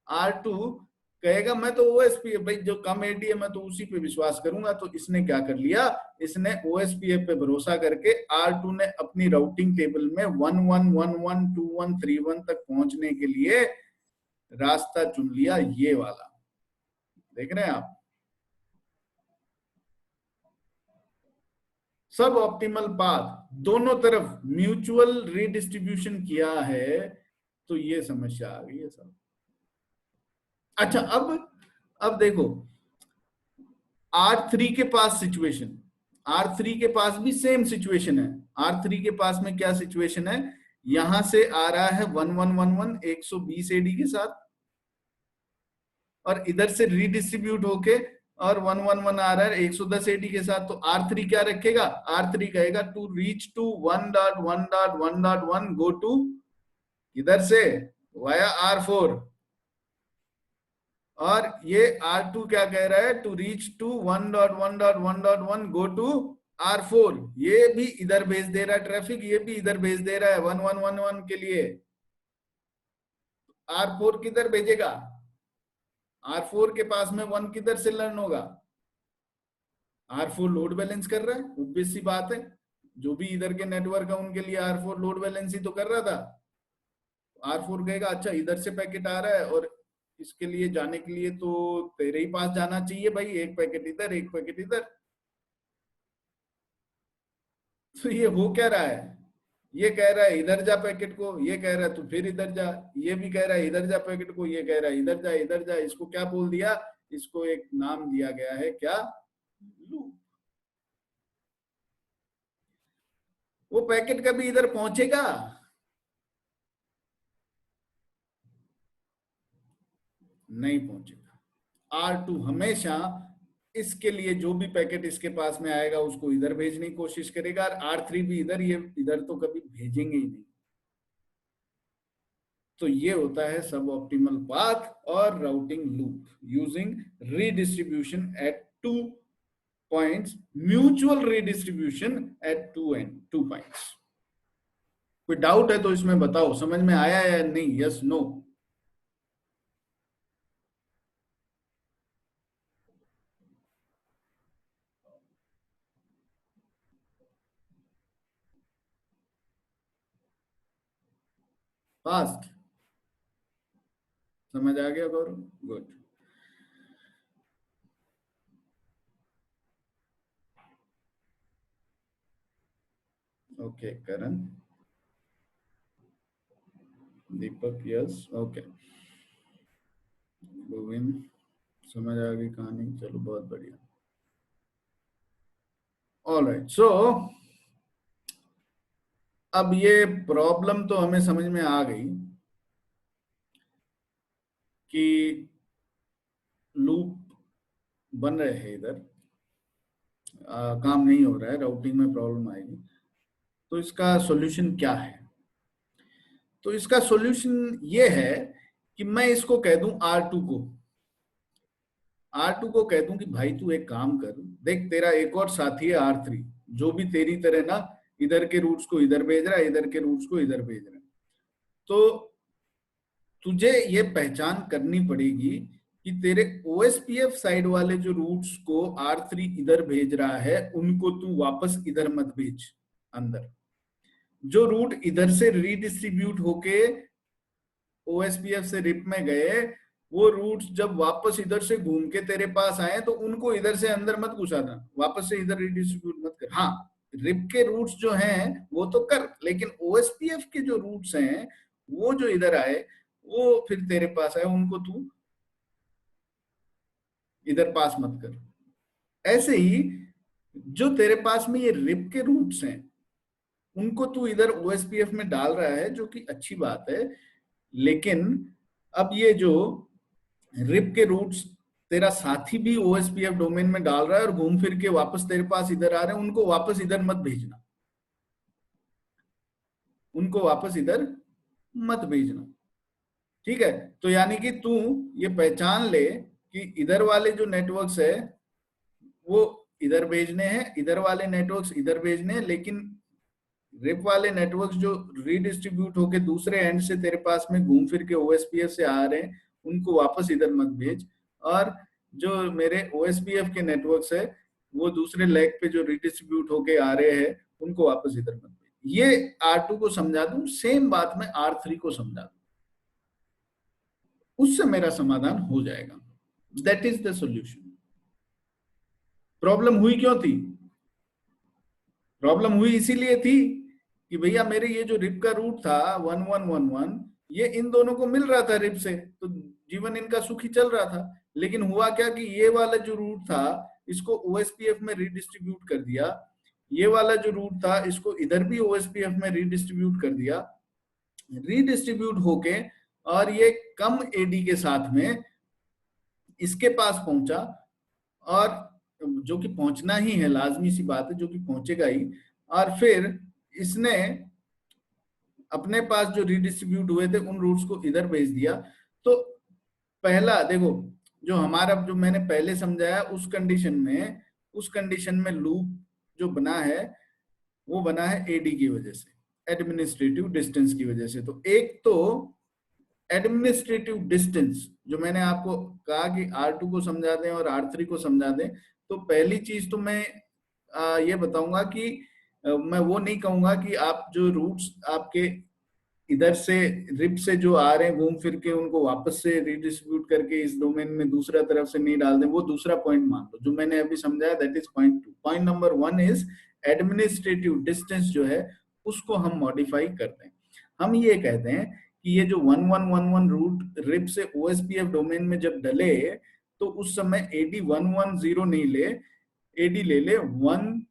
R2 कहेगा मैं तो OSPF भाई जो कम एडी है मैं तो उसी पे विश्वास करूंगा। तो इसने क्या कर लिया? इसने OSPF पे भरोसा करके R2 ने अपनी राउटिंग टेबल में 11112131 तक पहुंचने के लिए रास्ता चुन लिया, ये वाला। देख रहे हैं आप? सब ऑप्टिमल पाथ, दोनों तरफ म्यूचुअल रीडिस्ट्रीब्यूशन किया है, तो ये समस्या आ गई है सब। अच्छा, अब देखो R3 के पास सिचुएशन, R3 के पास भी सेम सिचुएशन है। R3 के पास में क्या सिचुएशन है? यहां से आ रहा है 1111 120 एडी के साथ, और इधर से रीडिस्ट्रीब्यूट होके और 111 आ रहा है 110 एडी के साथ। तो R3 क्या रखेगा? R3 कहेगा to reach to 1.1.1.1 go to इधर से वाया R4, और ये R2 क्या कह रहा है? To reach to 1.1.1.1 go to R4। ये भी इधर भेज दे रहा है ट्रैफिक, ये भी इधर भेज दे रहा है 1111 के लिए। R4 किधर भेजेगा? R4 के पास में 1 किधर से लर्न होगा? R4 लोड बैलेंस कर रहा है, ऑब्वियस सी बात है। जो भी इधर के नेटवर्क है उनके लिए R4 लोड बैलेंस ही तो कर रहा था। R4 कहेगा अच्छा इधर से पैकेट आ रहा है और इसके लिए जाने के लिए तो तेरे ही पास जाना चाहिए भाई, एक पैकेट इधर एक पैकेट इधर। तो ये हो क्या रहा है? ये कह रहा है इधर जा पैकेट को, ये कह रहा है तू फिर इधर जा, ये भी कह रहा है इधर जा पैकेट को, ये कह रहा है इधर जा इधर जा। इसको क्या बोल दिया? इसको एक नाम दिया गया है, क्या? लूप। वो पैकेट कभी इधर पहुंचेगा? नहीं पहुंचेगा। R2 हमेशा इसके लिए जो भी पैकेट इसके पास में आएगा उसको इधर भेजने की कोशिश करेगा, और R3 भी इधर, ये इधर तो कभी भेजेंगे ही नहीं। तो ये होता है सब ऑप्टिमल पाथ और routing loop using redistribution at 2 points, mutual redistribution at 2 points. कोई डाउट है तो इसमें बताओ, समझ में आया या नहीं, यस नो? फास्ट समझ आ गया गौरव? गुड। ओके करण, दीपक यस, ओके, गोविंद समझ आ गई कहानी, चलो बहुत बढ़िया। ऑलराइट, सो अब ये प्रॉब्लम तो हमें समझ में आ गई कि लूप बन रहे हैं इधर, काम नहीं हो रहा है, राउटिंग में प्रॉब्लम आएगी, तो इसका सॉल्यूशन क्या है? तो इसका सॉल्यूशन ये है कि मैं इसको कह दूं R2 को, R2 को कह दूं कि भाई तू एक काम कर, देख तेरा एक और साथी है R3, जो भी तेरी तरह ना इधर के रूट्स को इधर भेज रहा है, इधर के रूट्स को इधर भेज रहा है, तो तुझे ये पहचान करनी पड़ेगी कि तेरे OSPF साइड वाले जो रूट्स को R3 इधर भेज रहा है उनको तू वापस इधर मत भेज अंदर। जो रूट इधर से रीडिस्ट्रीब्यूट होके OSPF से रिप में गए, वो रूट्स जब वापस इधर से घूम के तेरे पास आए तो उनको इधर से अंदर मत घुसाना, वापस से इधर रीडिस्ट्रीब्यूट मत कर। हाँ, रिप के रूट्स जो हैं वो तो कर, लेकिन OSPF के जो रूट्स हैं वो जो इधर आए वो फिर तेरे पास आए, उनको तू इधर पास मत कर। ऐसे ही जो तेरे पास में ये रिप के रूट्स हैं उनको तू इधर OSPF में डाल रहा है, जो कि अच्छी बात है, लेकिन अब ये जो रिप के रूट्स तेरा साथी भी OSPF डोमेन में डाल रहा है और घूम फिर के वापस तेरे पास इधर आ रहे हैं, उनको वापस इधर मत भेजना, उनको वापस इधर मत भेजना, ठीक है? तो यानी कि तू ये पहचान ले कि इधर वाले जो नेटवर्क्स है वो इधर भेजने हैं, इधर वाले नेटवर्क्स इधर भेजने हैं, लेकिन रिप वाले नेटवर्क्स जो रीडिस्ट्रीब्यूट होके दूसरे एंड से तेरे पास में घूम फिर के OSPF से आ रहे हैं उनको वापस इधर मत भेज, और जो मेरे OSPF के नेटवर्क्स है वो दूसरे लेग पे जो रीडिस्ट्रीब्यूट होके आ रहे हैं उनको वापस इधर मत भेज। ये R2 को समझा दूं, सेम बात मैं R3 को समझा दूं, उससे मेरा समाधान हो जाएगा। That is the solution. Problem हुई क्यों थी? प्रॉब्लम हुई इसीलिए थी कि भैया मेरे ये जो रिप का रूट था 1111, ये इन दोनों को मिल रहा था रिप से, तो जीवन इनका सुखी चल रहा था। लेकिन हुआ क्या कि ये वाला जो रूट था इसको OSPF में रीडिस्ट्रीब्यूट कर दिया, ये वाला जो रूट था इसको इधर भी OSPF में रीडिस्ट्रीब्यूट कर दिया, रीडिस्ट्रीब्यूट होके और ये कम AD के साथ में इसके पास पहुंचा, और जो कि पहुंचना ही है, लाजमी सी बात है, जो कि पहुंचेगा ही, और फिर इसने अपने पास जो रीडिस्ट्रीब्यूट हुए थे उन रूट्स को इधर भेज दिया। तो पहला देखो, जो हमारा जो मैंने पहले समझाया उस कंडीशन में लूप जो बना है वो बना है AD की वजह से, एडमिनिस्ट्रेटिव डिस्टेंस की वजह से। तो एक तो एडमिनिस्ट्रेटिव डिस्टेंस जो मैंने आपको कहा कि R2 को समझा दें और R3 को समझा दें, तो पहली चीज तो मैं ये बताऊंगा कि मैं वो नहीं कहूंगा कि आप जो रूट्स आपके इधर से रिप से जो आ रहे हैं घूम फिर के उनको वापस से रीडिस्ट्रीब्यूट करके इस डोमेन में दूसरा तरफ से नहीं डाल दें, वो दूसरा पॉइंट मान लो जो मैंने अभी समझाया, that is point 2। Point number 1 is administrative distance जो है उसको हम मॉडिफाई करते हैं। हम ये कहते हैं कि ये जो 1111 रूट रिप से OSPF डोमेन में जब डले तो उस समय AD 110 नहीं ले, AD ले ले 130,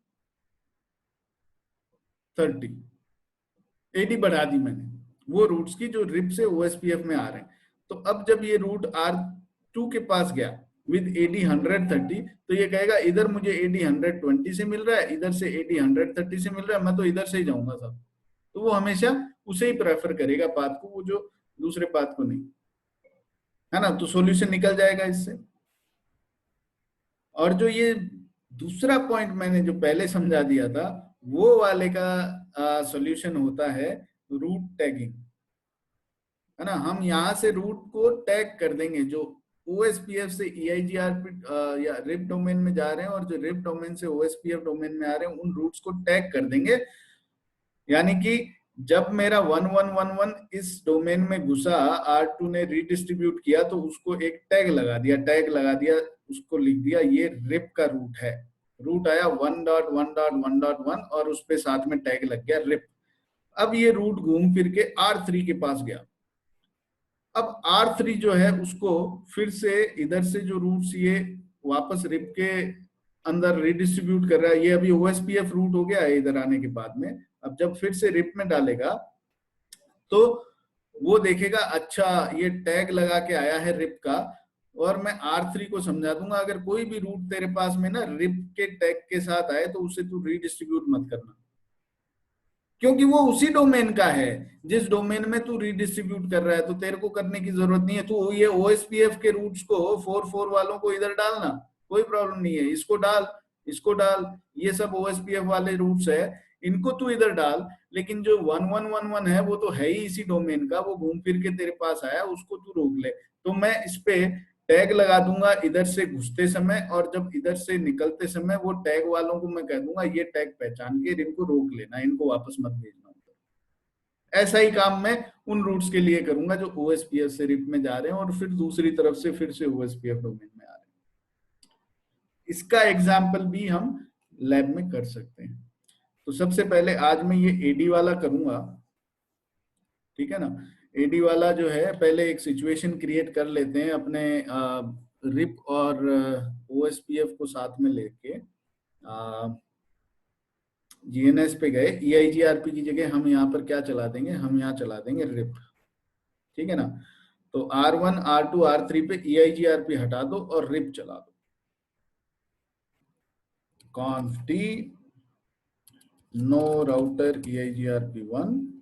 AD बढ़ा दी मैंने वो रूट्स की जो रिप से OSPF में आ रहे हैं। तो अब जब ये रूट R2 के पास गया विद AD 130, तो ये कहेगा इधर मुझे AD 120 से मिल रहा है, इधर से AD 130 से मिल रहा है, मैं तो इधर से ही जाऊंगा साहब। तो वो हमेशा उसे ही प्रेफर करेगा पाथ को, वो जो दूसरे पाथ को नहीं, है ना? तो सॉल्यूशन निकल जाएगा इससे। और जो ये दूसरा पॉइंट मैंने जो पहले समझा दिया था वो वाले का सॉल्यूशन होता है रूट टैगिंग, है ना। हम यहाँ से रूट को टैग कर देंगे, जो OSPF से EIGRP या रिप डोमेन में जा रहे हैं और जो रिप डोमेन से OSPF डोमेन में आ रहे हैं, उन रूट्स को टैग कर देंगे। यानी कि जब मेरा 1111 इस डोमेन में घुसा, R2 ने रीडिस्ट्रीब्यूट किया, तो उसको एक टैग लगा दिया, उसको लिख दिया ये रिप का रूट है। रूट आया 1.1.1.1 और उस पे साथ में टैग लग गया रिप। अब ये रूट घूम फिर के R3 के पास गया। अब R3 जो है उसको फिर से इधर से जो रूट्स ये वापस रिप के अंदर रिडिस्ट्रीब्यूट कर रहा है, ये अभी OSPF रूट हो गया है इधर आने के बाद में। अब जब फिर से रिप में डालेगा तो वो देखेगा अच्छा ये टैग लगा के आया है रिप का, और मैं R3 को समझा दूंगा अगर कोई भी रूट तेरे पास में ना रिप के टैग के साथ आए तो उसे तू रिडिस्ट्रीब्यूट मत करना, क्योंकि वो उसी डोमेन का है जिस डोमेन में तू रिडिस्ट्रीब्यूट कर रहा है, तो तेरे को करने की जरूरत नहीं है। तू ये OSPF के रूट्स को 4 वालों को इधर डालना, कोई प्रॉब्लम नहीं है। इसको डाल, ये सब OSPF वाले रूट्स है, इनको तू इधर डाल। लेकिन जो 1111 है वो तो है ही इसी डोमेन का, वो घूम फिर के तेरे पास आया, उसको तू रोक ले। तो मैं इस पे टैग लगा दूंगा इधर से घुसते समय, और जब इधर से निकलते समय वो टैग वालों को मैं कह दूंगा ये टैग पहचान के इनको रोक लेना, इनको वापस मत भेजना। ऐसा ही काम मैं उन रूट्स के लिए करूंगा जो OSPF से रिप में जा रहे हैं और फिर दूसरी तरफ से फिर से OSPF डोमेन में आ रहे हैं। इसका एग्जाम्पल भी हम लैब में कर सकते हैं। तो सबसे पहले आज मैं ये AD वाला करूंगा, ठीक है ना। AD वाला जो है, पहले एक सिचुएशन क्रिएट कर लेते हैं अपने रिप और OSPF को साथ में लेके। GNS पे गए, EIGRP की जगह हम यहाँ पर क्या चला देंगे, हम यहाँ चला देंगे रिप, ठीक है ना। तो R1 R2 R3 पे EIGRP हटा दो और रिप चला दो। conf t no router EIGRP1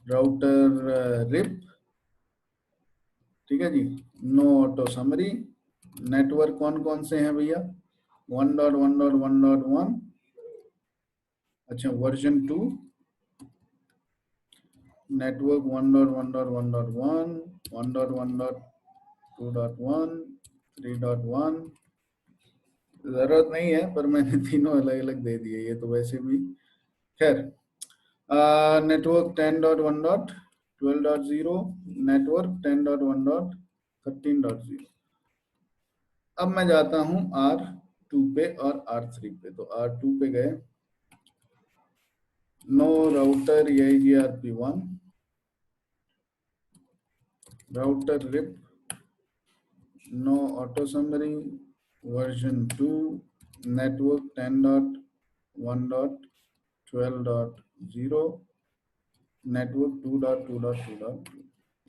router RIP, ठीक है जी। No auto summary. नेटवर्क कौन कौन से हैं भैया, 1.1.1.1, अच्छा वर्जन 2, नेटवर्क 1.1.1.1, 1.1.2.1, 3.1। जरूरत नहीं है पर मैंने तीनों अलग अलग दे दिए, ये तो वैसे भी खैर। Network 10.1.12.0, network 10.1.13.0। अब मैं जाता हूं R2 पे और R3 पे। तो R2 पे गए, no router EIGRP1, router RIP, no auto summary, version 2, network 10.1.12.0, network 2.2.2.2,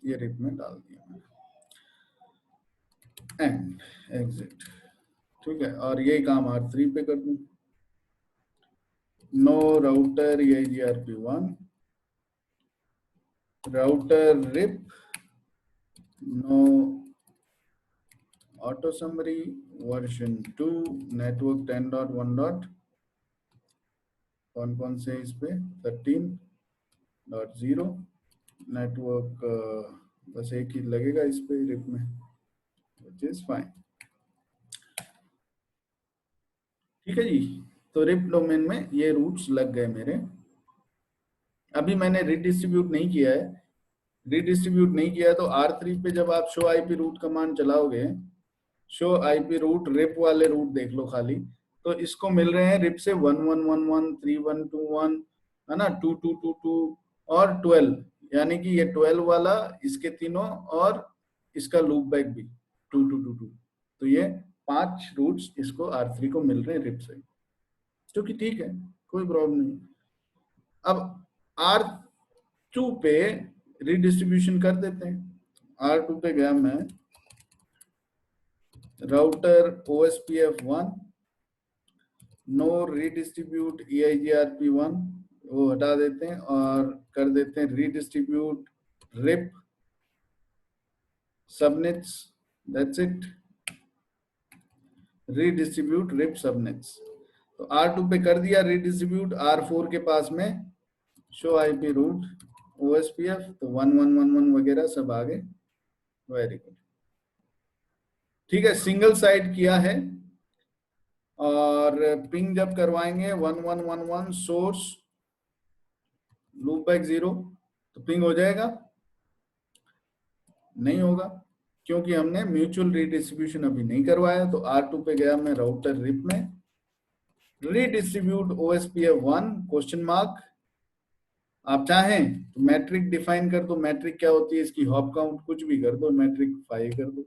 ये रिप में डाल दिया मैंने, एंड एग्जिट, ठीक है। और यही काम R3 पे कर दूं, no router EIGRP1, router RIP, no auto summary, version 2, network 10.1. कौन कौन से इस पे 13.0, नेटवर्क बस एक ही लगेगा इस पे रिप में, which is fine, ठीक है जी। तो रिप डोमेन में ये रूट्स लग गए मेरे। अभी मैंने रिडिस्ट्रीब्यूट नहीं किया है, रिडिस्ट्रीब्यूट नहीं किया तो R3 पे जब आप शो IP रूट कमांड चलाओगे, शो IP रूट रिप वाले रूट देख लो खाली, तो इसको मिल रहे हैं रिप से 1111, 3121, है ना, 2222 और 12, यानी कि ये 12 वाला, इसके तीनों, और इसका लूप बैक भी 2222। तो ये 5 रूट्स इसको R3 को मिल रहे हैं रिप से, जो कि ठीक है, कोई प्रॉब्लम नहीं। अब R2 पे रिडिस्ट्रीब्यूशन कर देते हैं। R2 पे गया मैं, router OSPF1, no redistribute EIGRP1, वो हटा देते हैं और कर देते हैं redistribute RIP subnets, that's it, redistribute RIP subnets. तो R2 पे कर दिया रिडिस्ट्रीब्यूट, R4 के पास में शो आईपी रूट ओएसपीएफ, तो 1111 वगैरह सब आ गए। वेरी गुड, ठीक है, सिंगल साइड किया है। और पिंग जब करवाएंगे 1111 सोर्स लूप बैक 0, तो पिंग हो जाएगा? नहीं होगा, क्योंकि हमने म्यूचुअल रीडिस्ट्रीब्यूशन अभी नहीं करवाया। तो R2 पे गया मैं राउटर रिप में, रीडिस्ट्रीब्यूट ओएसपीएफ 1 क्वेश्चन मार्क। आप चाहें तो मैट्रिक डिफाइन कर दो, मैट्रिक क्या होती है इसकी, हॉप काउंट कुछ भी कर दो, मैट्रिक 5 कर दो,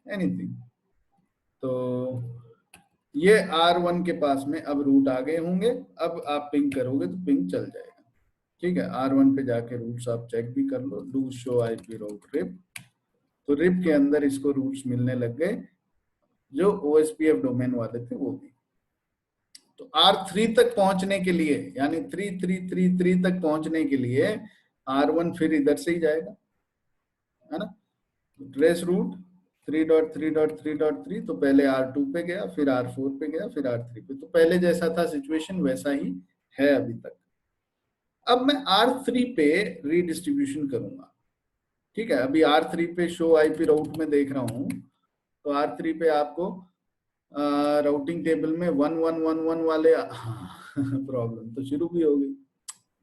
एनीथिंग। तो ये R1 के पास में अब रूट आ गए होंगे। अब आप पिंग करोगे तो पिंग चल जाएगा, ठीक है। R1 पे जाके रूट्स आप चेक भी कर लो, do show IP route RIP, तो रिप के अंदर इसको रूट्स मिलने लग गए जो ओएसपीएफ डोमेन वाले थे वो भी। तो R3 तक पहुंचने के लिए, यानी 3333 तक पहुंचने के लिए R1 फिर इधर से ही जाएगा, है ना। ट्रेस रूट 3.3.3.3, तो पहले R2 पे गया, फिर R4 पे गया, फिर R3 पे। तो पहले जैसा था सिचुएशन वैसा ही है अभी तक। अब मैं R3 पे रीडिस्ट्रीब्यूशन करूंगा, ठीक है। अभी R3 पे शो आईपी राउट में देख रहा हूं, तो R3 पे आपको राउटिंग टेबल में 1111 वाले प्रॉब्लम तो शुरू भी हो गई।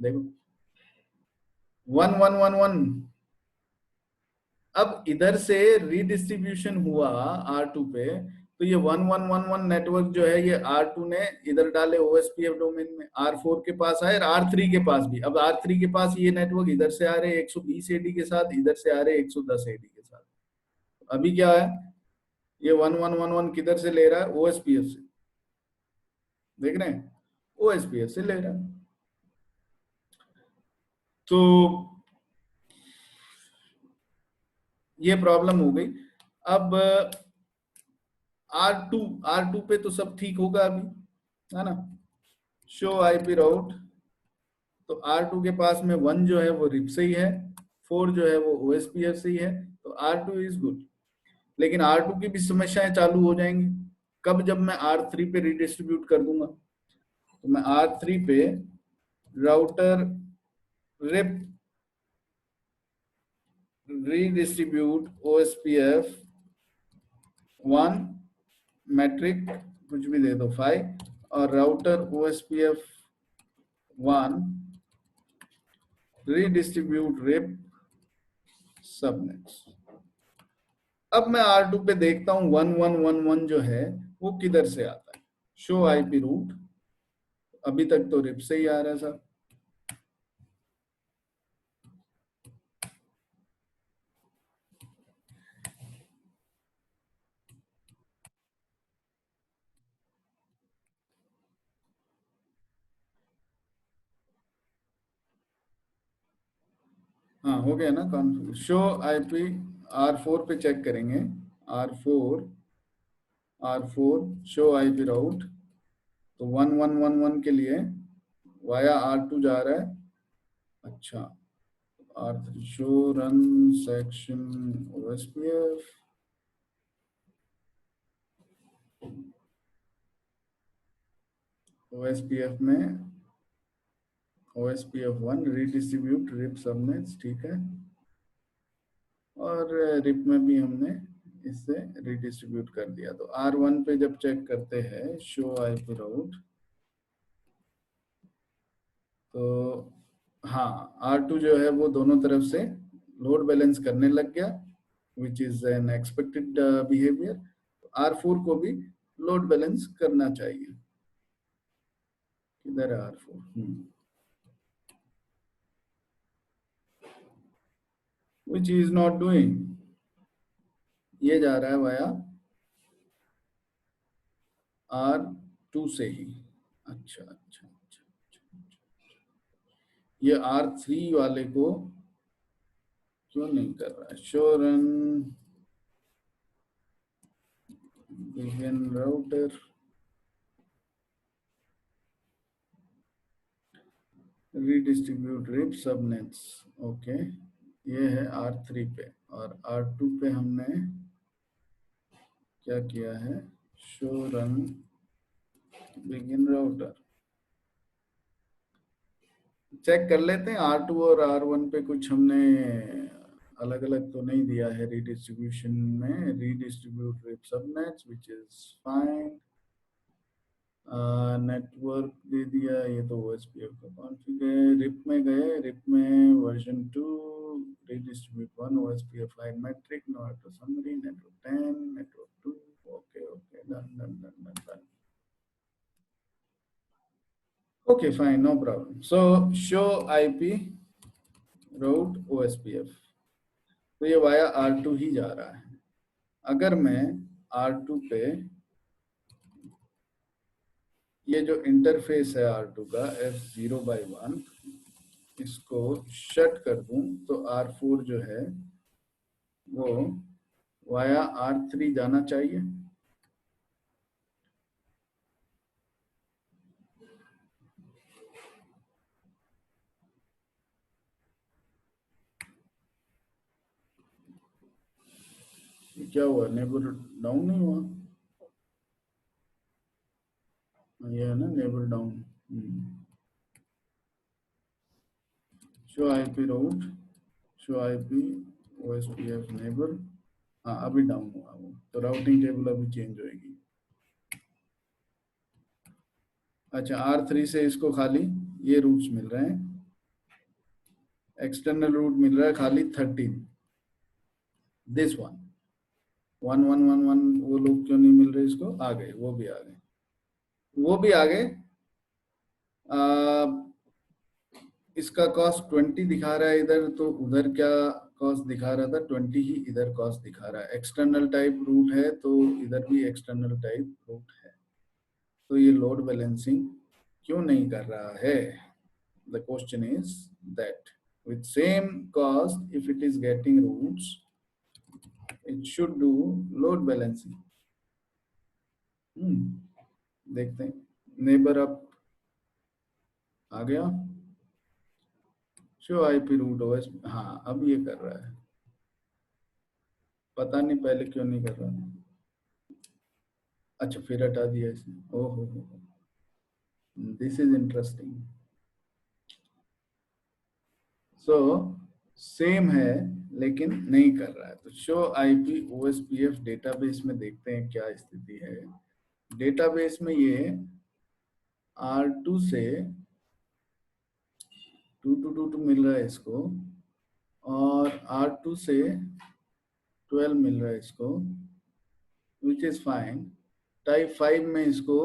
देखो 1111, अब इधर से रीडिस्ट्रीब्यूशन हुआ R2 पे, तो ये 1111 नेटवर्क जो है ये R2 ने इधर डाले ओएसपीएफ डोमेन में, R4 के पास आए और R3 के पास भी। अब R3 के पास ये नेटवर्क इधर से आ रहे 120 एडी के साथ, इधर से आ रहे 110 एडी के साथ। अभी क्या है, ये 1111 किधर से ले रहा है, ओएसपीएफ से, देख रहे हैं, ओएसपीएफ से ले रहा है। तो ये प्रॉब्लम हो गई। अब R2 पे तो सब ठीक होगा अभी, है ना। शो आईपी राउट, तो R2 के पास में 1 जो है वो रिप से ही है, 4 जो है वो ओएसपीएफ से ही है, तो R2 इज गुड। लेकिन R2 की भी समस्याएं चालू हो जाएंगी कब, जब मैं R3 पे रिडिस्ट्रीब्यूट कर दूंगा। तो मैं R3 पे router RIP redistribute OSPF 1 metric कुछ भी दे दो 5, और router OSPF 1 redistribute RIP subnets. अब मैं R2 पे देखता हूं 1111 जो है वो किधर से आता है, शो आईपी रूट। अभी तक तो रिप से ही आ रहा है सर। हाँ हो गया ना कॉन्फ़िगर। शो आईपी R4 पे चेक करेंगे, R4 शो आईपी राउट, तो 1111 के लिए वाया R2 जा रहा है। अच्छा, R3 show run section OSPF, OSPF में ओएसपीएफ 1 रीडिस्ट्रीब्यूट रिप सबनेट्स, ठीक है। और रिप में भी हमने इससे रीडिस्ट्रीब्यूट कर दिया। तो R1 पे जब चेक करते हैं शो आईपी राउट, तो हाँ R2 जो है वो दोनों तरफ से लोड बैलेंस करने लग गया, which is an expected behaviour. R4 को भी लोड बैलेंस करना चाहिए। किधर है R4? Which is not doing, ये जा रहा है वाया R2 से ही। अच्छा अच्छा अच्छा, ये R3 वाले को क्यों नहीं कर रहा है, show run begin router redistribute RIP subnets, okay. ये है R3 पे, और R2 पे हमने क्या किया है, show run begin router. Check कर लेते हैं R2 और R1 पे कुछ हमने अलग अलग तो नहीं दिया है रीडिस्ट्रीब्यूशन में. Redistribute with subnets which is fine. Network दे दिया, ये तो OSPF का कॉन्फ़िग है. रिप में गए, रिप में version 2 redistribute 1 OSPF line metric no auto summary network 10 network 2. Okay okay, done done done done done. Okay, fine, no problem. So show IP route OSPF. तो ये वाया R2 ही जा रहा है. अगर मैं R2 पे ये जो इंटरफेस है R2 का F0/1 इसको शट कर दूं तो R4 जो है वो वाया R3 जाना चाहिए. क्या हुआ, नेबर डाउन नहीं हुआ? ये है ना नेबर डाउन. शो आईपी राउट, शो आईपी OSPF नेबर. हाँ अभी डाउन हुआ वो, तो राउटिंग टेबल अभी चेंज होएगी. अच्छा, R3 से इसको खाली ये रूट्स मिल रहे हैं. एक्सटर्नल रूट मिल रहा है खाली 13. दिस वन 1111 वो लोग क्यों नहीं मिल रहे इसको? आ गए, वो भी आ गए, वो भी आ गए. इसका कॉस्ट 20 दिखा रहा है इधर, तो उधर क्या कॉस्ट दिखा रहा था? 20 ही इधर कॉस्ट दिखा रहा है. एक्सटर्नल टाइप रूट है तो इधर भी एक्सटर्नल टाइप रूट है. तो ये लोड बैलेंसिंग क्यों नहीं कर रहा है? The question is that with same cost if it is getting routes it should do load balancing. देखते हैं. नेबर अप आ गया. Show IP root OS. हाँ अब ये कर रहा है, पता नहीं पहले क्यों नहीं कर रहा. अच्छा फिर हटा दिया इसने. ओहो, this is interesting. So same है लेकिन नहीं कर रहा है. तो शो आईपी OSPF डेटाबेस में देखते हैं क्या स्थिति है. डेटाबेस में ये R2 से 2222 मिल रहा है इसको, और R2 से 12 मिल रहा है इसको, विच इज फाइन. टाइप 5 में इसको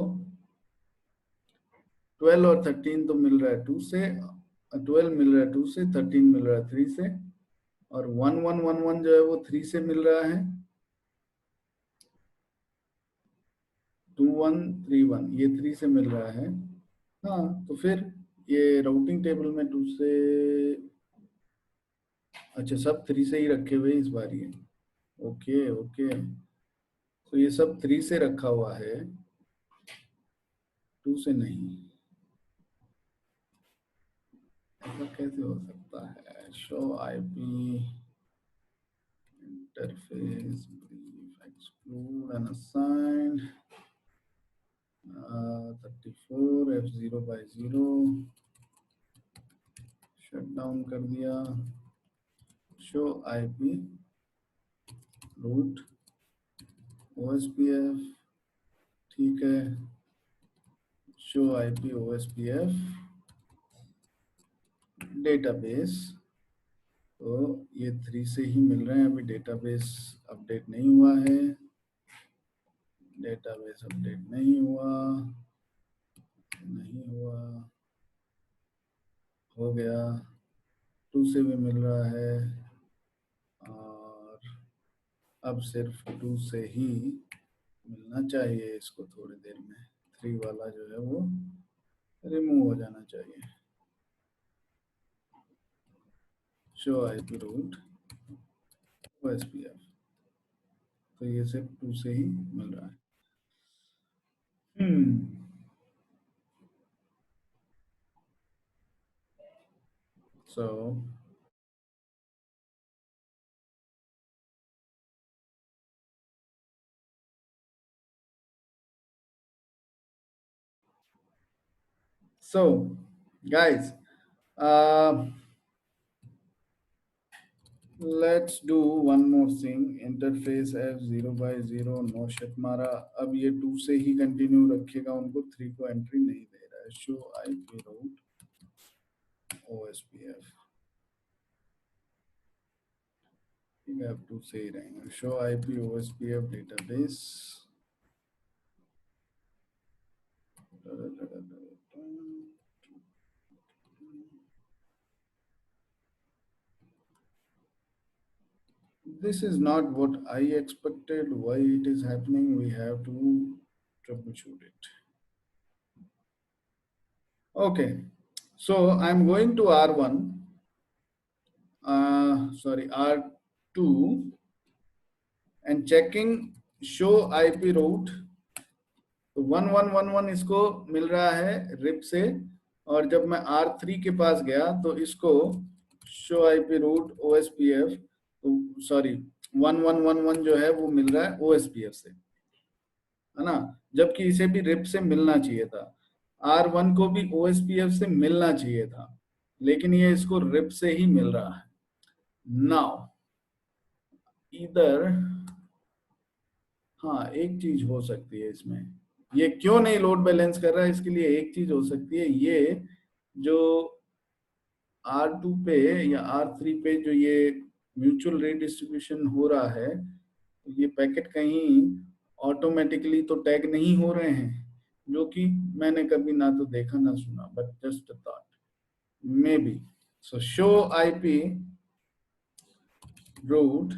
12 और 13 तो मिल रहा है 2 से, 12 मिल रहा है 2 से, 13 मिल रहा है 3 से, और 1111 जो है वो 3 से मिल रहा है. 2131 ये 3 से मिल रहा है. हाँ तो फिर ये राउटिंग टेबल में 2 से, अच्छा सब 3 से ही रखे हुए इस बार ये. ओके ओके, तो ये सब 3 से रखा हुआ है, 2 से नहीं. ऐसा कैसे हो सकता है? Show IP interface brief exclude unassigned 34 F0/0 shut down कर दिया. शो आईपी रूट OSPF ठीक है. शो आईपी OSPF डेटाबेस, तो ये 3 से ही मिल रहे हैं. अभी डेटाबेस अपडेट नहीं हुआ है, डेटाबेस अपडेट नहीं हुआ, नहीं हुआ, हो गया. 2 से भी मिल रहा है, और अब सिर्फ 2 से ही मिलना चाहिए इसको. थोड़ी देर में 3 वाला जो है वो रिमूव हो जाना चाहिए. शो आईपी रूट OSPF, तो ये सिर्फ 2 से ही मिल रहा है. So guys, let's do one more thing. Interface F 0/0 no shut मारा. अब ये 2 से ही कंटिन्यू रखेगा, उनको 3 को एंट्री नहीं दे रहा है. Show IP root OSPF. ठीक है, अब 2 से ही रहेंगे. Show IP OSPF database. This is not what I expected. Why it is happening? We have to troubleshoot it. Okay, so I'm going to R1. Sorry, R2 and checking show IP route. तो 1111 इसको मिल रहा है rib से, और जब मैं R3 के पास गया तो इसको शो आईपी रूट OSPF, तो सॉरी 1111 जो है वो मिल रहा है OSPF से, है ना, जबकि इसे भी रिप से मिलना चाहिए था. R1 को भी OSPF से मिलना चाहिए था, लेकिन ये इसको रिप से ही मिल रहा है. नाउ इधर हाँ एक चीज हो सकती है इसमें, ये क्यों नहीं लोड बैलेंस कर रहा है, इसके लिए एक चीज हो सकती है. ये जो R2 पे या R3 पे जो ये म्यूचुअल रीडिस्ट्रीब्यूशन हो रहा है, ये पैकेट कहीं ऑटोमेटिकली तो टैग नहीं हो रहे हैं, जो कि मैंने कभी ना तो देखा ना सुना, but just thought may be. So show IP root,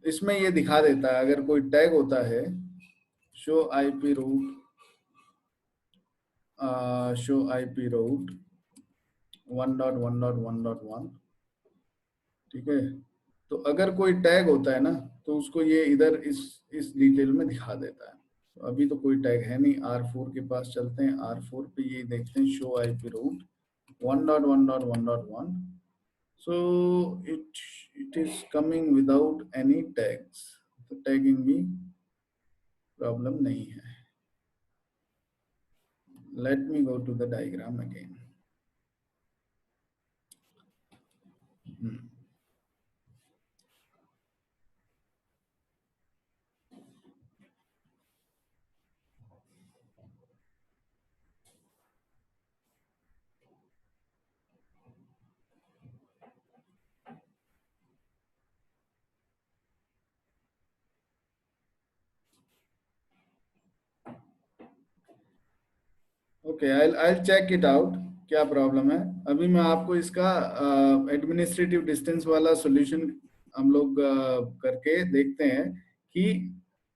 इसमें ये दिखा देता है अगर कोई टैग होता है. Show IP root, show IP route 1.1.1.1. ठीक है, तो अगर कोई टैग होता है ना तो उसको ये इधर इस डिटेल में दिखा देता है. तो अभी तो कोई टैग है नहीं. R4 के पास चलते हैं. R4 पे ये देखते हैं show IP route 1.1.1.1. So it is coming without any tags, तो टैगिंग भी प्रॉब्लम नहीं है. Let me go to the diagram again. Okay, I'll check it out क्या प्रॉब्लम है. अभी मैं आपको इसका एडमिनिस्ट्रेटिव डिस्टेंस वाला सॉल्यूशन हम लोग करके देखते हैं कि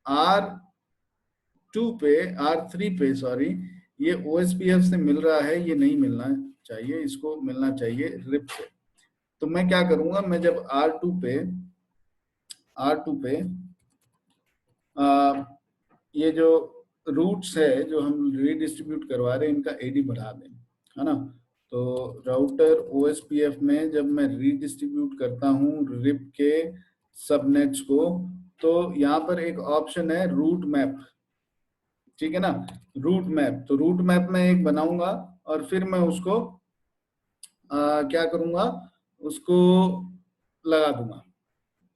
R2 पे R3 पे सॉरी ये OSPF से मिल रहा है, ये नहीं मिलना चाहिए, इसको मिलना चाहिए रिप से. तो मैं क्या करूंगा, मैं जब R2 पे ये जो रूट्स है जो हम रीडिस्ट्रीब्यूट करवा रहे हैं इनका एडी बढ़ा दें, है ना. तो राउटर OSPF में जब मैं रीडिस्ट्रीब्यूट करता हूँ रिप के सबनेट्स को, तो यहाँ पर एक ऑप्शन है रूट मैप. ठीक है ना, रूट मैप. तो रूट मैप में एक बनाऊंगा और फिर मैं उसको क्या करूंगा, उसको लगा दूंगा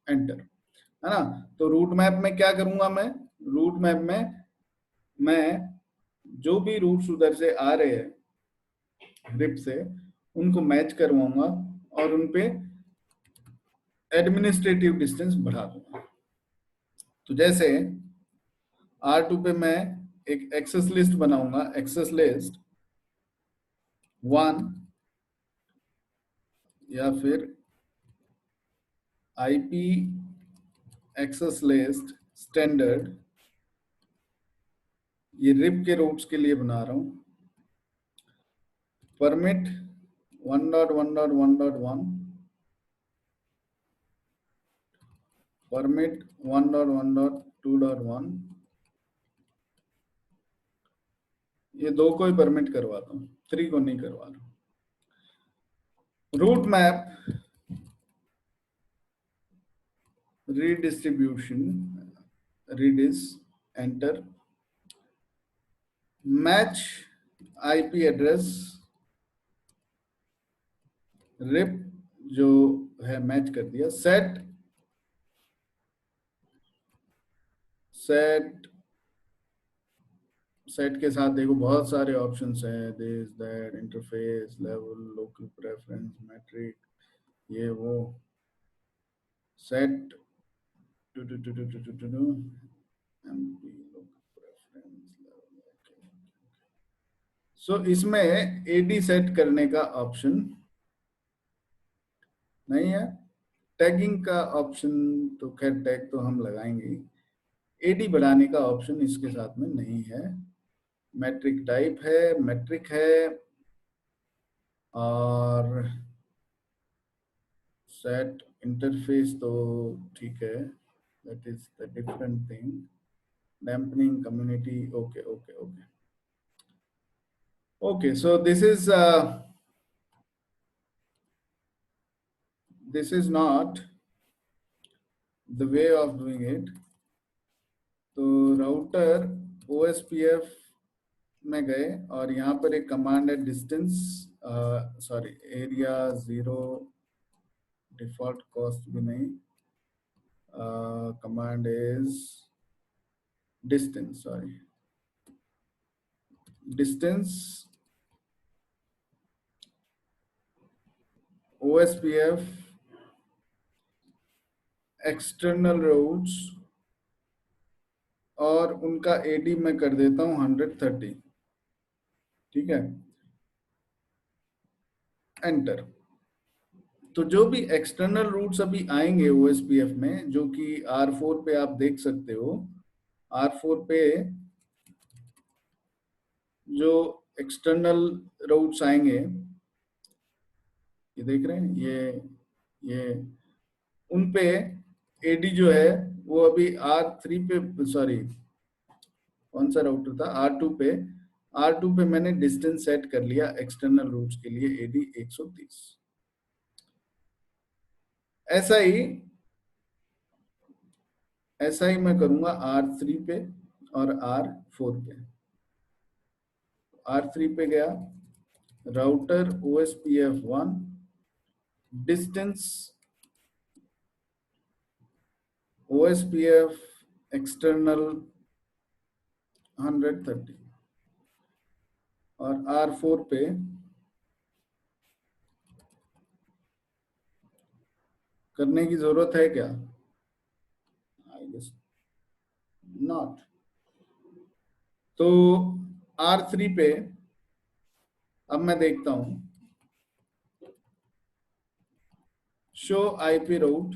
एंटर, है ना. तो रूट मैप में क्या करूंगा, मैं रूट मैप में मैं जो भी रूट्स उधर से आ रहे हैं रिप से उनको मैच करवाऊंगा और उनपे एडमिनिस्ट्रेटिव डिस्टेंस बढ़ा दूंगा. तो जैसे R2 पे मैं एक एक्सेस लिस्ट बनाऊंगा, एक्सेस लिस्ट 1 या फिर IP एक्सेस लिस्ट स्टैंडर्ड, ये रिप के रूट्स के लिए बना रहा हूं. परमिट 1.1.1.1, परमिट 1.1.2.1, ये 2 को ही परमिट करवाता हूँ, 3 को नहीं करवा रहा. Route map redistribution, redis, enter, match IP address RIP जो है मैच कर दिया। सेट सेट के साथ देखो बहुत सारे ऑप्शंस हैं, this that, interface, level, local preference, metric, ये वो। Set to two two two two two two MP local preference level. So इसमें एडी सेट करने का ऑप्शन नहीं है। टैगिंग का ऑप्शन तो खैर टैग तो हम लगाएंगे, एडी बढ़ाने का ऑप्शन इसके साथ में नहीं है। मैट्रिक टाइप है, मैट्रिक है, और सेट इंटरफेस तो ठीक है, that is the different thing. Dampening community, okay okay okay okay. So this is not the way of doing it. तो राउटर OSPF में गए और यहाँ पर एक कमांड है distance, sorry area 0, default cost भी नहीं, command is distance, sorry distance OSPF external routes, और उनका एडी मैं कर देता हूँ 130, ठीक है, एंटर। तो जो भी एक्सटर्नल रूट्स अभी आएंगे OSPF में, जो कि R4 पे आप देख सकते हो, R4 पे जो एक्सटर्नल रूट्स आएंगे, ये देख रहे हैं, ये उन पे एडी जो है वो अभी R3 पे, सॉरी कौन सा राउटर था, R2 पे मैंने डिस्टेंस सेट कर लिया एक्सटर्नल रूट्स के लिए, एडी 130। ऐसा ही मैं करूंगा R3 पे और R4 पे। R3 पे गया, router OSPF 1, distance OSPF external 130, और R4 पे करने की जरूरत है क्या, आई गेस नॉट। तो R3 पे अब मैं देखता हूं शो IP रूट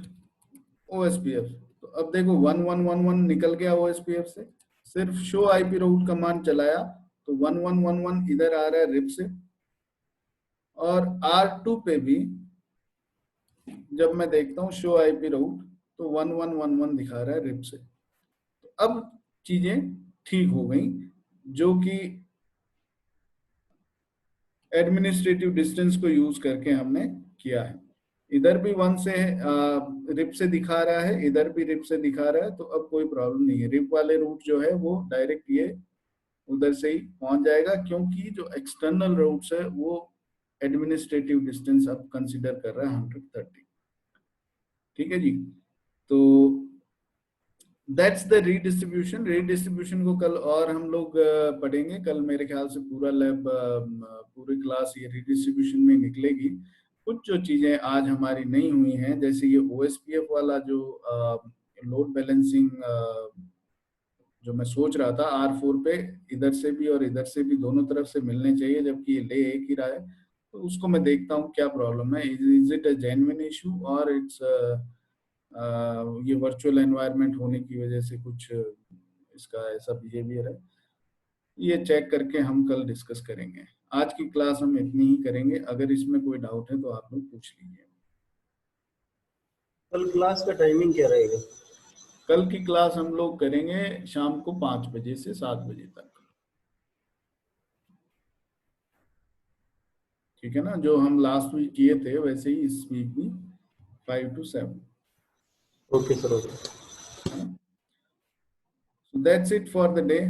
OSPF, तो अब देखो 1111 निकल गया OSPF से, सिर्फ शो IP रूट कमांड चलाया तो 1111 इधर आ रहा है रिप से, और R2 पे भी जब मैं देखता हूँ शो IP रूट तो 1111 दिखा रहा है रिप से। तो अब चीजें ठीक हो गई, जो कि एडमिनिस्ट्रेटिव डिस्टेंस को यूज करके हमने किया है। इधर भी 1 से रिप से दिखा रहा है, इधर भी रिप से दिखा रहा है, तो अब कोई प्रॉब्लम नहीं है। रिप वाले रूट जो है वो डायरेक्ट ये उधर से ही पहुंच जाएगा, क्योंकि जो एक्सटर्नल रूट्स है वो एडमिनिस्ट्रेटिव डिस्टेंस अब कंसीडर कर रहा है 130, ठीक है जी। तो दैट्स द रीडिस्ट्रीब्यूशन। रीडिस्ट्रीब्यूशन को कल और हम लोग पढ़ेंगे, कल मेरे ख्याल से पूरा लैब, पूरी क्लास ये रीडिस्ट्रीब्यूशन में निकलेगी। कुछ जो चीजें आज हमारी नहीं हुई हैं, जैसे ये OSPF वाला जो लोड बैलेंसिंग जो मैं सोच रहा था R4 पे इधर से भी और इधर से भी दोनों तरफ से मिलने चाहिए, जबकि ये ले एक ही रहा है, तो उसको मैं देखता हूँ क्या प्रॉब्लम है, is it a genuine issue और इट्स ये वर्चुअल एनवायरनमेंट होने की वजह से कुछ इसका ऐसा बिहेवियर है। ये चेक करके हम कल डिस्कस करेंगे। आज की क्लास हम इतनी ही करेंगे, अगर इसमें कोई डाउट है तो आप लोग पूछ लीजिए। कल क्लास का टाइमिंग क्या रहेगा? कल की क्लास हम लोग करेंगे शाम को 5 बजे से 7 बजे तक, ठीक है ना, जो हम लास्ट वीक किए थे वैसे ही इस वीक भी 5 to 7। Okay sir, okay. So that's it for the day.